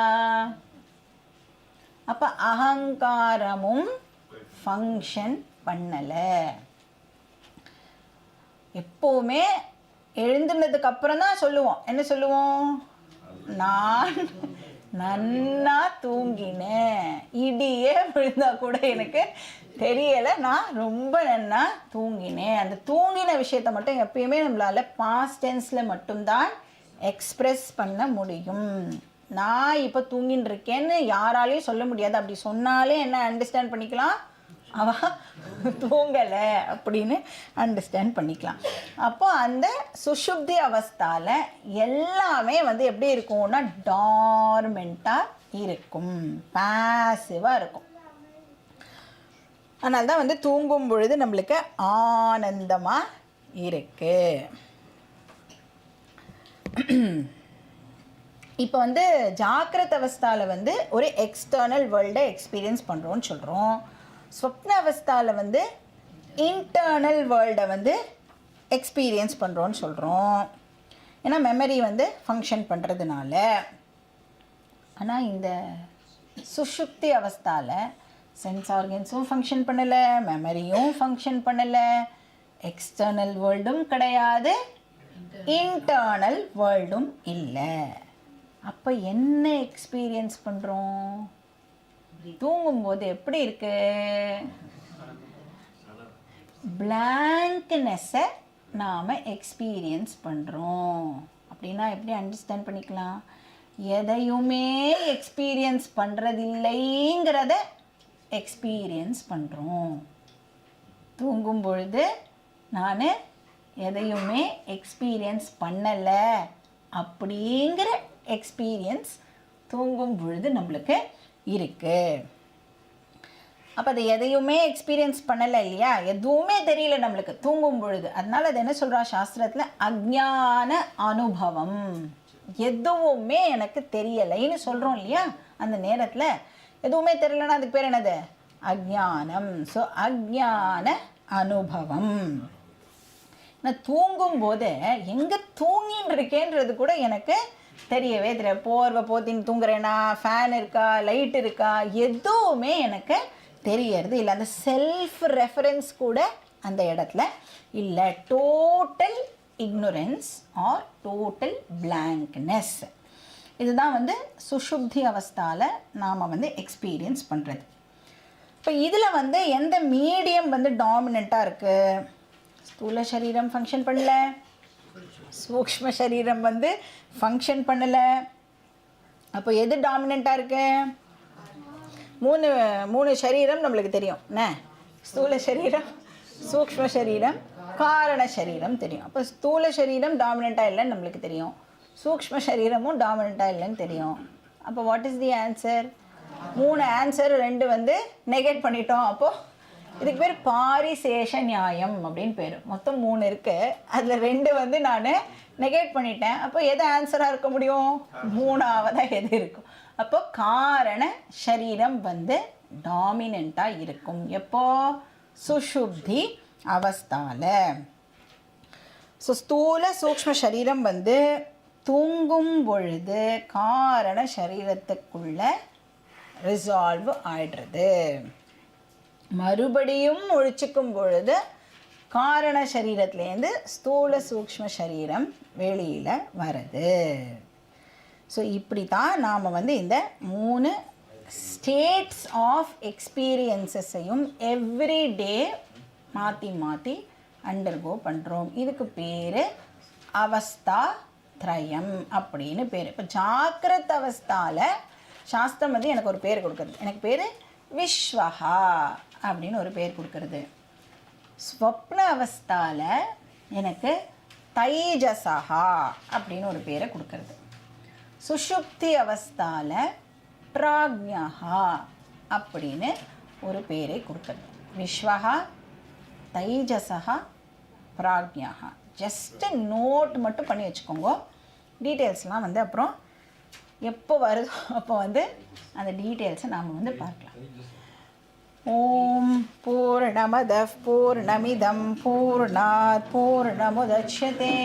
Speaker 1: அப்போ அகங்காரமும் ஃபங்க்ஷன் பண்ணலை. எப்போவுமே எழுந்துனதுக்கு அப்புறம் தான் சொல்லுவோம். என்ன சொல்லுவோம்? நான் நன்னா தூங்கினேன், இடியே விழுந்தா கூட எனக்கு தெரியலை, நான் ரொம்ப நன்னா தூங்கினேன். அந்த தூங்கின விஷயத்தை மட்டும் எப்பயுமே நம்மளால் பாஸ்ட் டென்ஸில் மட்டும்தான் எக்ஸ்ப்ரெஸ் பண்ண முடியும். நான் இப்போ தூங்கின்னு இருக்கேன்னு யாராலையும் சொல்ல முடியாது. அப்படி சொன்னாலே என்ன அண்டர்ஸ்டாண்ட் பண்ணிக்கலாம்? அவ தூங்கலை அப்படின்னு அண்டர்ஸ்டாண்ட் பண்ணிக்கலாம். அப்போ அந்த சுஷுப்தி அவஸ்தாவில் எல்லாமே வந்து எப்படி இருக்கும்னா டார்மெண்ட்டாக இருக்கும், பாசிவாக இருக்கும். அதனால தான் வந்து தூங்கும் பொழுது நம்மளுக்கு ஆனந்தமாக இருக்குது. இப்போ வந்து ஜாக்கிரத அவஸ்தாவில் வந்து ஒரு எக்ஸ்டர்னல் வேர்ல்டை எக்ஸ்பீரியன்ஸ் பண்ணுறோன்னு சொல்கிறோம். ஸ்வப்ன அவஸ்தாவில் வந்து இன்டர்னல் வேர்ல்டை வந்து எக்ஸ்பீரியன்ஸ் பண்ணுறோன்னு சொல்கிறோம். ஏன்னா மெமரி வந்து ஃபங்க்ஷன் பண்ணுறதுனால. ஆனால் இந்த சுஷுப்தி அவஸ்தாவில் சென்ஸ் ஆர்கன்ஸும் ஃபங்க்ஷன் பண்ணலை, மெமரியும் ஃபங்க்ஷன் பண்ணலை, எக்ஸ்டர்னல் வேர்ல்டும் கிடையாது, இன்டர்னல் வேர்ல்டும் இல்லை. அப்போ என்ன எக்ஸ்பீரியன்ஸ் பண்ணுறோம்? தூங்கும்போது எப்படி இருக்கு? பிளாங்க்னஸை நாம் எக்ஸ்பீரியன்ஸ் பண்ணுறோம். அப்படின்னா எப்படி அண்டர்ஸ்டாண்ட் பண்ணிக்கலாம்? எதையுமே எக்ஸ்பீரியன்ஸ் பண்ணுறதில்லைங்கிறத எக்ஸ்பீரியன்ஸ் பண்ணுறோம். தூங்கும் பொழுது நான் எதையுமே எக்ஸ்பீரியன்ஸ் பண்ணலை அப்படிங்கிற எக்ஸ்பீரியன்ஸ் தூங்கும் பொழுது நம்மளுக்கு இருக்குது. அப்போ அது எதையுமே எக்ஸ்பீரியன்ஸ் பண்ணலை இல்லையா? எதுவுமே தெரியல நம்மளுக்கு தூங்கும் பொழுது. அதனால் அது என்ன சொல்கிறா சாஸ்திரத்தில்? அஜ்ஞான அனுபவம். எதுவுமே எனக்கு தெரியலைன்னு சொல்கிறோம் இல்லையா? அந்த நேரத்தில் எதுவுமே தெரியலன்னா அதுக்கு பேர் என்னது? அஜ்ஞானம். ஸோ அஜ்ஞான அனுபவம். நான் தூங்கும்போது எங்கே தூங்கின்னு இருக்கேன்றது கூட எனக்கு தெரியவே தெரியாது. போர்வை போத்தின்னு தூங்குறேன்னா, ஃபேன் இருக்கா, லைட் இருக்கா, எதுவுமே எனக்கு தெரியறது இல்லை, அந்த செல்ஃப் ரெஃபரன்ஸ் கூட அந்த இடத்துல இல்லை. Total ignorance or total blankness. இதுதான் வந்து சுஷுப்தி அவஸ்தாவில் நாம் வந்து எக்ஸ்பீரியன்ஸ் பண்ணுறது. இப்போ இதில் வந்து எந்த மீடியம் வந்து டாமினண்ட்டாக இருக்குது? ஸ்தூல சரீரம் ஃபங்க்ஷன் பண்ணல, சூக்ஷ்ம சரீரம் வந்து ஃபங்க்ஷன் பண்ணலை. அப்போ எது டாமினண்ட்டாக இருக்கு? மூணு சரீரம் நம்மளுக்கு தெரியும் என்ன? ஸ்தூல சரீரம், சூக்ஷ்ம சரீரம், காரண சரீரம் தெரியும். அப்போ ஸ்தூல சரீரம் டாமினண்ட்டாக இல்லைன்னு நம்மளுக்கு தெரியும், சூக்ஷ்ம சரீரமும் டாமினண்ட்டாக இல்லைன்னு தெரியும். அப்போ what is the answer? 3 answer 2 வந்து நெகேட் பண்ணிட்டோம். அப்போது இதுக்கு பேர் பாரிசேஷ நியாயம் அப்படின்னு பேர். மொத்தம் 3 இருக்குது, அதில் 2 வந்து நான் நெகேட் பண்ணிட்டேன். அப்போ எது ஆன்சராக இருக்க முடியும்? 3ஆவதாக எது இருக்கும்? அப்போ காரண சரீரம் வந்து டாமினண்ட்டாக இருக்கும். எப்போ? சுஷுப்தி அவஸ்தாவில். ஸோ ஸ்தூல சூக்ஷ்ம சரீரம் வந்து தூங்கும் பொழுது காரண சரீரத்துக்குள்ள ரிசால்வ் ஆயிடுறது. மறுபடியும் ஒழிச்சிக்கும் பொழுது காரண சரீரத்துலேருந்து ஸ்தூல சூக்ஷ்ம சரீரம் வெளியில் வருது. ஸோ இப்படி தான் நாம் வந்து இந்த 3 ஸ்டேட்ஸ் ஆஃப் எக்ஸ்பீரியன்ஸஸையும் எவ்ரி டே மாற்றி மாற்றி அண்டர்கோ பண்ணுறோம். இதுக்கு பேர் அவஸ்தா திரயம் அப்படின்னு பேர். இப்போ ஜாக்கிரத் அவஸ்தாவில் சாஸ்திரம் வந்து எனக்கு ஒரு பேர் கொடுக்குறது. எனக்கு பேர் விஸ்வஹா அப்படின்னு ஒரு பேர் கொடுக்கறது. ஸ்வப்ன அவஸ்தாவில் எனக்கு தைஜசஹா அப்படின்னு ஒரு பேரை கொடுக்கறது. சுஷுப்தி அவஸ்தாவில் பிராக்ஞஹா அப்படின்னு ஒரு பேரை கொடுக்கறது. விஸ்வஹா, தைஜசஹா, பிராக்ஞஹா. ஜஸ்ட்டு நோட் மட்டும் பண்ணி வச்சுக்கோங்க. டீட்டெயில்ஸ்லாம் வந்து அப்புறம் எப்போ வருதோ அப்போ வந்து அந்த டீட்டெயில்ஸை நாம் வந்து பார்க்கலாம். ஓம் பூர்ணமதః பூர்ணமிதம் பூர்ணாத் பூர்ணமுதச்யதே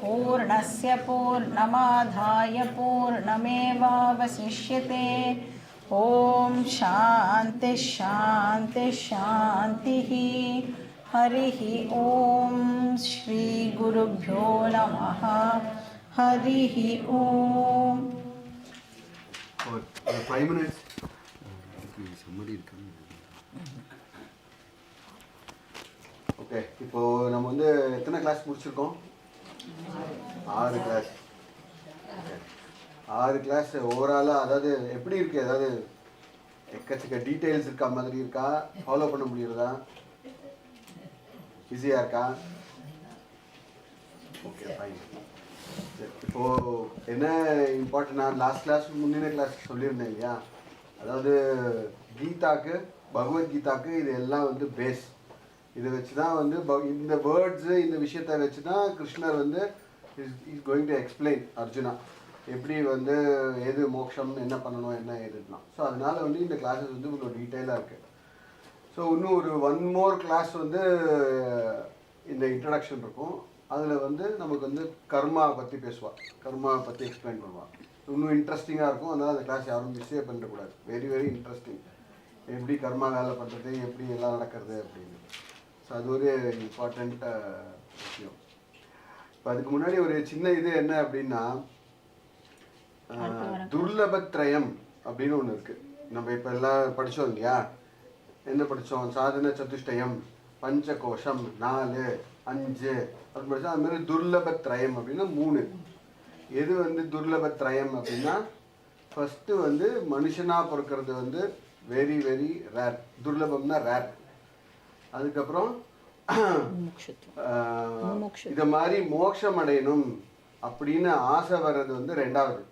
Speaker 1: பூர்ணஸ்ய பூர்ணமாதாய பூர்ணமேவாவசிஷ்யதே. ஓம் சாந்தி சாந்தி சாந்திः. हरिः ॐ श्री गुरुभ्यो नमः. हरिः ॐ.
Speaker 3: 5 minutes. somebody come. ஓகே, இப்போ நம்ம வந்து எத்தனை கிளாஸ் முடிச்சிருக்கோம்? 6 கிளாஸ். 6 கிளாஸ் ஓவராலாக. அதாவது எப்படி இருக்குது? அதாவது எக்கச்சக்க டீட்டெயில்ஸ் இருக்கா மாதிரி இருக்கா? ஃபாலோ பண்ண முடியுறதா? ஈஸியாக இருக்கா? Okay, fine. இப்போது என்ன இம்பார்ட்டன்ட், நான் லாஸ்ட் கிளாஸ் முந்தின கிளாஸ் சொல்லியிருந்தேன் இல்லையா? அதாவது கீதாக்கு, பகவத்கீதாக்கு இது எல்லாம் வந்து பேஸ். இதை வச்சு தான் வந்து இந்த வேர்ட்ஸு, இந்த விஷயத்தை வச்சு தான் கிருஷ்ணர் வந்து is going to explain Arjuna எப்படி வந்து எது மோட்சம், என்ன பண்ணணும், என்ன எதுலாம். ஸோ அதனால் வந்து இந்த கிளாஸஸ் வந்து இவ்வளோ டீட்டெயிலாக இருக்குது. ஸோ இன்னும் ஒரு 1 more கிளாஸ் வந்து இந்த இன்ட்ரடக்ஷன் இருக்கும். அதில் வந்து நமக்கு வந்து கர்மாவை பற்றி பேசுவாள், கர்மாவை பற்றி எக்ஸ்பிளைன் பண்ணுவாள். இன்னும் இன்ட்ரெஸ்டிங்காக இருக்கும். அதனால் அந்த கிளாஸ் யாரும் மிஸ்ஸே பண்ணிடக்கூடாது. Very very interesting. எப்படி கர்மா வேலை பண்ணுறது, எப்படி எல்லாம் நடக்கிறது அப்படின்னு. ஸோ அது ஒரு இம்பார்ட்டண்ட் விஷயம். இப்போ அதுக்கு முன்னாடி ஒரு சின்ன இது என்ன அப்படின்னா, துர்லபத்ரயம் அப்படின்னு ஒன்று இருக்குது. நம்ம இப்போ எல்லாம் படித்தோம் இல்லையா? என்ன படித்தோம்? சாதன சதுஷ்டயம், பஞ்சகோஷம் 4, 5 அப்படின்னு படித்தோம். அது மாதிரி துர்லபத்ரயம் அப்படின்னா 3. எது வந்து துர்லபத்ரயம் அப்படின்னா, ஃபஸ்ட்டு வந்து மனுஷனாக பிறக்கிறது வந்து வெரி வெரி ரேர். துர்லபம்னா ரேர். அதுக்கப்புறம் இதை மாதிரி மோட்சம் அடையணும் அப்படின்னு ஆசை வர்றது வந்து 2வது.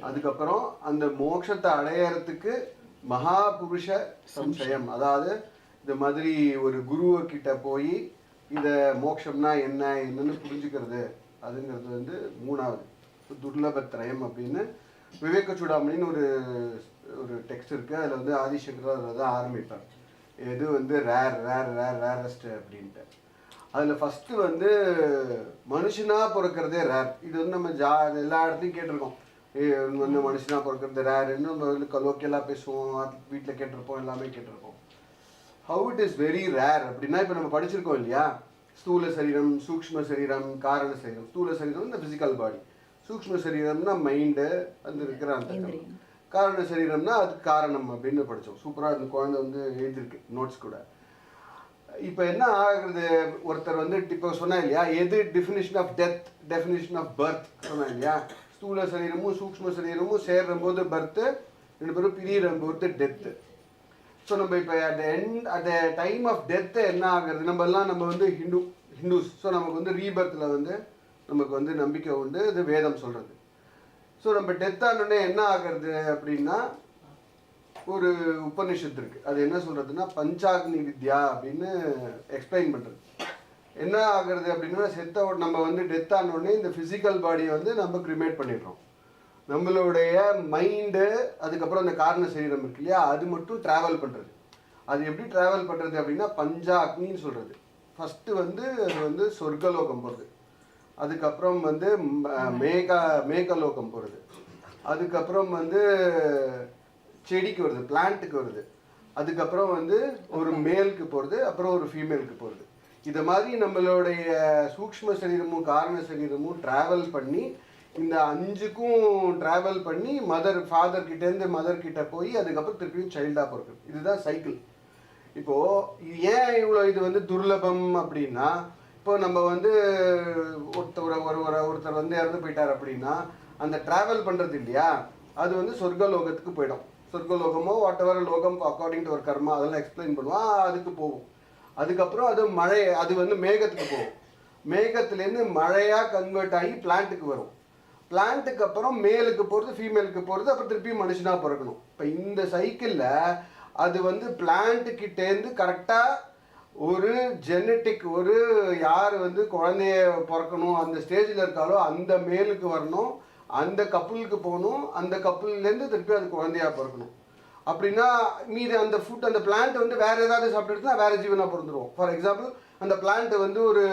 Speaker 3: அதுக்கப்புறம் அந்த மோட்சத்தை அடையறதுக்கு மகாபுருஷ சம்சயம், அதாவது இந்த மாதிரி ஒரு குருவக்கிட்ட போய் இதை மோட்சம்னா என்னன்னு புரிஞ்சுக்கிறது, அதுங்கிறது வந்து 3வது. துர்லபத்ரயம் அப்படின்னு விவேக சூடாமணின்னு ஒரு டெக்ஸ்ட் இருக்குது. அதில் வந்து ஆதிசங்கர் அதில் தான் ஆரம்பிப்பார். எது வந்து ரேரஸ்ட் அப்படின்ட்டு. அதில் ஃபஸ்ட்டு வந்து மனுஷனாக பிறக்கிறதே ரேர். இது வந்து நம்ம எல்லா இடத்துலையும் கேட்டிருக்கோம். வந்து மனுஷனாக பிறக்கிறது ரேருன்னு நம்ம வந்து லோக்கலாக பேசுவோம், வீட்டில் கேட்டிருப்போம், எல்லாமே கேட்டிருப்போம். How it is very rare அப்படின்னா, இப்போ நம்ம படிச்சிருக்கோம் இல்லையா, ஸ்தூல சரீரம், சூக்ஷ்ம சரீரம், காரண சரீரம். ஸ்தூல சரீரம் இந்த ஃபிசிக்கல் பாடி, சூக்ஷ்ம சரீரம்னா மைண்டு, அந்த இருக்கிற அந்த காரண சரீரம்னா அது காரணம் அப்படின்னு படித்தோம். சூப்பராக அந்த குழந்தை வந்து எழுதியிருக்கு நோட்ஸ் கூட. இப்போ என்ன ஆகுறது, ஒருத்தர் வந்து இப்போ சொன்னா இல்லையா, எது definition of death, definition of birth சொன்னா இல்லையா, ஸ்தூல சரீரமும் சூக்ஷ்ம சரீரமும் சேர்றும்போது பர்த்து, 2 பேரும் பிரியும்போது டெத்து. ஸோ நம்ம இப்போ அட் டைம் ஆஃப் டெத்து என்ன ஆகுறது, நம்ம வந்து ஹிந்துஸ். ஸோ நமக்கு வந்து ரீபர்த்தில் வந்து நமக்கு வந்து நம்பிக்கை உண்டு, இது வேதம் சொல்கிறது. ஸோ நம்ம டெத் ஆனோடனே என்ன ஆகிறது அப்படின்னா, ஒரு உபநிஷத்து இருக்குது, அது என்ன சொல்கிறதுன்னா பஞ்சாக்னி வித்யா அப்படின்னு எக்ஸ்பிளைன் பண்ணுறது. என்ன ஆகுறது அப்படின்னா, நம்ம வந்து டெத் ஆனோடனே இந்த ஃபிசிக்கல் பாடியை வந்து நம்ம கிரிமேட் பண்ணிடுறோம். நம்மளுடைய மைண்டு, அதுக்கப்புறம் அந்த காரண சரீரம் இருக்கு இல்லையா, அது மட்டும் ட்ராவல் பண்ணுறது. அது எப்படி ட்ராவல் பண்ணுறது அப்படின்னா பஞ்சா அக்னின்னு சொல்கிறது. ஃபஸ்ட்டு வந்து அது வந்து சொர்க்கலோகம் போகிறது, அதுக்கப்புறம் வந்து மேகலோகம் போகிறது, அதுக்கப்புறம் வந்து செடிக்கு வருது, பிளான்ட்டுக்கு வருது, அதுக்கப்புறம் வந்து ஒரு மேலுக்கு போகிறது, அப்புறம் ஒரு ஃபீமேலுக்கு போகிறது. இதை மாதிரி நம்மளுடைய சூக்ஷ்ம சரீரமும் காரண சரீரமும் ட்ராவல் பண்ணி இந்த 5க்கும் ட்ராவல் பண்ணி ஃபாதர் கிட்டேருந்து மதர் கிட்ட போய் அதுக்கப்புறம் திருப்பியும் சைல்டாக பிறக்குது. இதுதான் சைக்கிள். இப்போது ஏன் இவ்வளோ இது வந்து துர்லபம் அப்படின்னா, இப்போ நம்ம வந்து ஒருத்தர் வந்து இறந்து போயிட்டார் அப்படின்னா அந்த ட்ராவல் பண்ணுறது இல்லையா, அது வந்து சொர்க்கலோகத்துக்கு போயிடும். சொர்க்கலோகமோ வாட் எவர் லோகம் அக்கார்டிங் டு ஒரு கர்மா, அதெல்லாம் எக்ஸ்பிளைன் பண்ணுவோம், அதுக்கு போகும். அதுக்கப்புறம் அது வந்து மேகத்துக்கு போகும். மேகத்துலேருந்து மழையாக கன்வெர்ட் ஆகி பிளான்ட்டுக்கு வரும். பிளான்ட்டுக்கு அப்புறம் மேலுக்கு போகிறது, ஃபீமேலுக்கு போகிறது, அப்புறம் திருப்பி மனுஷனாக பிறக்கணும். இப்போ இந்த சைக்கிளில் அது வந்து பிளான்ட்டுக்கிட்டேருந்து கரெக்டாக ஒரு ஜெனட்டிக், ஒரு யார் வந்து குழந்தைய பிறக்கணும் அந்த ஸ்டேஜில் இருக்காலோ அந்த மேலுக்கு வரணும், அந்த கப்புளுக்கு போகணும், அந்த கப்புள்லேருந்து திருப்பி அது குழந்தையாக பிறக்கணும். அப்படின்னா மீது அந்த ஃபுட், அந்த பிளான்ட் வந்து வேறு ஏதாவது சாப்பிட்டுட்டுனா வேறு ஜீவனாக பிறந்துருவோம். ஃபார் எக்ஸாம்பிள் அந்த பிளான்ட் வந்து ஒரு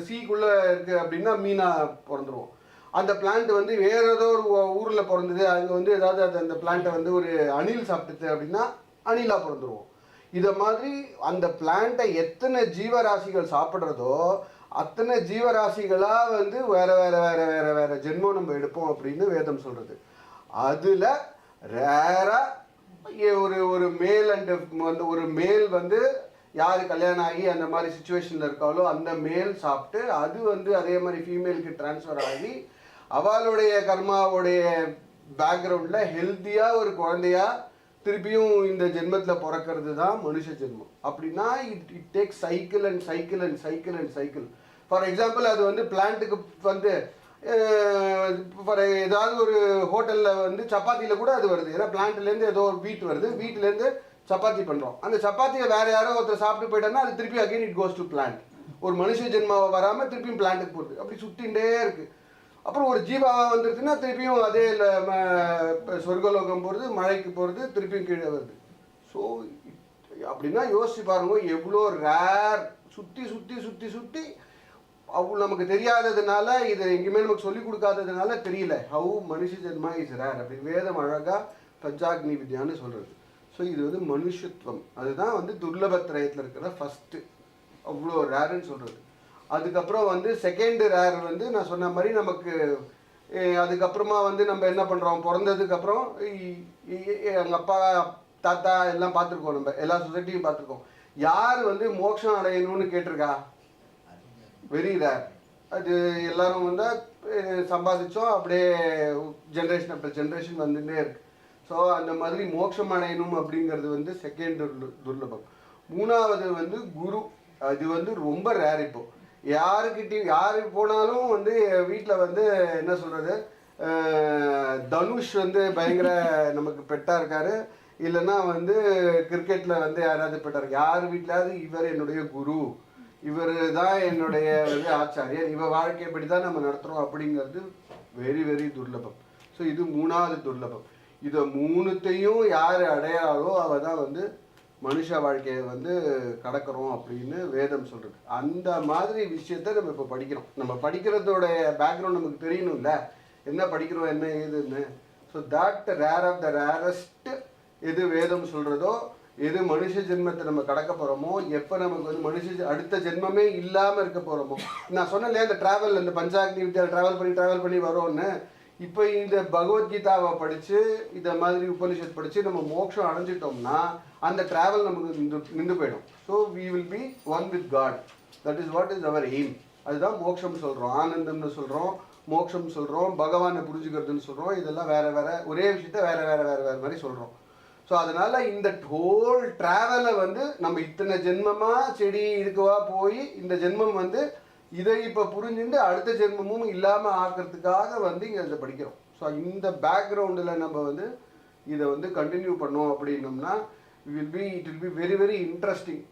Speaker 3: சீக்குள்ளே இருக்குது அப்படின்னா மீனாக பிறந்துருவோம். அந்த பிளான்ட் வந்து வேறு ஏதோ ஒரு ஊரில் பிறந்தது, அங்கே வந்து ஏதாவது அந்த பிளான்ட்டை வந்து ஒரு அணில் சாப்பிட்டுது அப்படின்னா அணிலாக பிறந்துருவோம். இதை மாதிரி அந்த பிளான்ட்டை எத்தனை ஜீவராசிகள் சாப்பிட்றதோ அத்தனை ஜீவராசிகளாக வந்து வேறு வேறு வேறு வேறு வேறு ஜென்மம் நம்ம எடுப்போம் அப்படின்னு வேதம் சொல்கிறது. அதில் ரேராக ஒரு மேல் அண்ட் ஒரு மேல் வந்து யார் கல்யாணம் ஆகி அந்த மாதிரி சுச்சுவேஷனில் இருக்காலோ அந்த மேல் சாப்பிட்டு அது வந்து அதே மாதிரி ஃபீமேலுக்கு ட்ரான்ஸ்ஃபர் ஆகி அவளுடைய கர்மாவுடைய பேக்ரவுண்டில் ஹெல்த்தியாக ஒரு குழந்தையா திருப்பியும் இந்த ஜென்மத்தில் பிறக்கிறது தான் மனுஷ ஜென்மம். அப்படின்னா it takes cycle and cycle and cycle and cycle. For example அது வந்து பிளான்ட்டுக்கு வந்து ஃபார் ஏதாவது ஒரு ஹோட்டலில் வந்து சப்பாத்தியில் கூட அது வருது. ஏன்னா பிளான்ட்லேருந்து ஏதோ ஒரு வீட் வருது, வீட்டிலேருந்து சப்பாத்தி பண்ணுறோம். அந்த சப்பாத்தியை வேறு யாரோ ஒருத்தர் சாப்பிட்டு போயிட்டோன்னா அது திருப்பி again it goes to plant. ஒரு மனுஷ ஜென்மாவை வராமல் திருப்பியும் பிளான்ட்டுக்கு போகுது. அப்படி சுற்றிகிட்டே இருக்குது. அப்புறம் ஒரு ஜீவாவாக வந்துருச்சுன்னா திருப்பியும் அதே சொர்க்கலோகம் போகிறது, மழைக்கு போகிறது, திருப்பியும் கீழே வருது. ஸோ அப்படின்னா யோசிச்சு பாருங்க, எவ்வளோ ரேர், சுற்றி சுற்றி சுற்றி சுற்றி அவ்வளோ நமக்கு தெரியாததுனால, இதை எங்கேயுமே நமக்கு சொல்லிக் கொடுக்காததுனால தெரியல ஹவு மனுஷ ஜென்மா இஸ் ரேர் அப்படின்னு வேதம் அழகாக பஞ்சாக்னி வித்யான்னு சொல்கிறது. ஸோ இது வந்து மனுஷத்துவம், அதுதான் வந்து துர்லபத்திரயத்தில் இருக்கிற ஃபஸ்ட்டு அவ்வளோ ரேருன்னு சொல்கிறது. அதுக்கப்புறம் வந்து செகண்ட் ரேர் வந்து நான் சொன்ன மாதிரி நமக்கு அதுக்கப்புறமா வந்து நம்ம என்ன பண்ணுறோம், பிறந்ததுக்கப்புறம் எங்கள் அப்பா தாத்தா எல்லாம் பார்த்துருக்கோம், நம்ம எல்லா சொசைட்டியும் பார்த்துருக்கோம். யார் வந்து மோட்சம் அடையணும்னு கேட்டிருக்கா? Very rare. அது எல்லாரும் வந்து சம்பாதிச்சோம், அப்படியே ஜென்ரேஷன் ஆஃப்டர் ஜென்ரேஷன் வந்துட்டே இருக்கு. ஸோ அந்த மாதிரி மோட்சம் அடையணும் அப்படிங்கிறது வந்து செகண்ட் துர்லபம். மூணாவது வந்து குரு, அது வந்து ரொம்ப ரேர். இப்போ யாருக்கிட்டையும் யாரு போனாலும் வந்து வீட்டில் வந்து என்ன சொல்கிறது, தனுஷ் வந்து பயங்கர நமக்கு பெட்டாக இருக்கார், இல்லைன்னா வந்து கிரிக்கெட்டில் வந்து யாராவது பெட்டாக இருக்கு, யார் வீட்டிலாவது இவர் என்னுடைய குரு, இவர் தான் என்னுடைய வந்து ஆச்சாரியர், இவர் வாழ்க்கை எப்படி தான் நம்ம நடத்துகிறோம் அப்படிங்கிறது வெரி வெரி துர்லபம். ஸோ இது மூணாவது துர்லபம். இதை மூணுத்தையும் யார் அடையாளோ அவ தான் வந்து மனுஷ வாழ்க்கையை வந்து கடக்கிறோம் அப்படின்னு வேதம் சொல்கிறது. அந்த மாதிரி விஷயத்த நம்ம இப்போ படிக்கிறோம். நம்ம படிக்கிறதோடைய பேக்ரவுண்ட் நமக்கு தெரியணும்ல, என்ன படிக்கிறோம் என்ன ஏதுன்னு. So that rare of the rarest எது வேதம் சொல்கிறதோ, எது மனுஷ ஜென்மத்தை நம்ம கடக்க போகிறோமோ, எப்போ நமக்கு வந்து அடுத்த ஜென்மமே இல்லாமல் இருக்க போகிறோமோ. நான் சொன்னேன் இல்லையா, இந்த ட்ராவல், இந்த பஞ்சாக்னி வித்யாவில் ட்ராவல் பண்ணி வரோன்னு. இப்போ இந்த பகவத்கீதாவை படித்து, இதை மாதிரி உபனிஷத் படித்து நம்ம மோட்சம் அடைஞ்சிட்டோம்னா அந்த ட்ராவல் நமக்கு நின்று போயிடும். So we will be one with God. That is what is our aim. அதுதான் மோட்சம் சொல்கிறோம், ஆனந்தம்னு சொல்கிறோம், மோட்சம் சொல்கிறோம், பகவானை புரிஞ்சுக்கிறதுன்னு சொல்கிறோம். இதெல்லாம் வேறு வேறு, ஒரே விஷயத்த வேறு மாதிரி சொல்கிறோம். ஸோ அதனால் இந்த ஹோல் ட்ராவலை வந்து நம்ம இத்தனை ஜென்மமாக செடி இதுக்குவா போய் இந்த ஜென்மம் வந்து இதை இப்போ புரிஞ்சுட்டு அடுத்த ஜென்மமும் இல்லாமல் ஆக்கிறதுக்காக வந்து இங்கே இதை படிக்கிறோம். ஸோ இந்த பேக்ரவுண்டில் நம்ம வந்து இதை வந்து கண்டினியூ பண்ணோம் அப்படின்னோம்னா it will be very very interesting.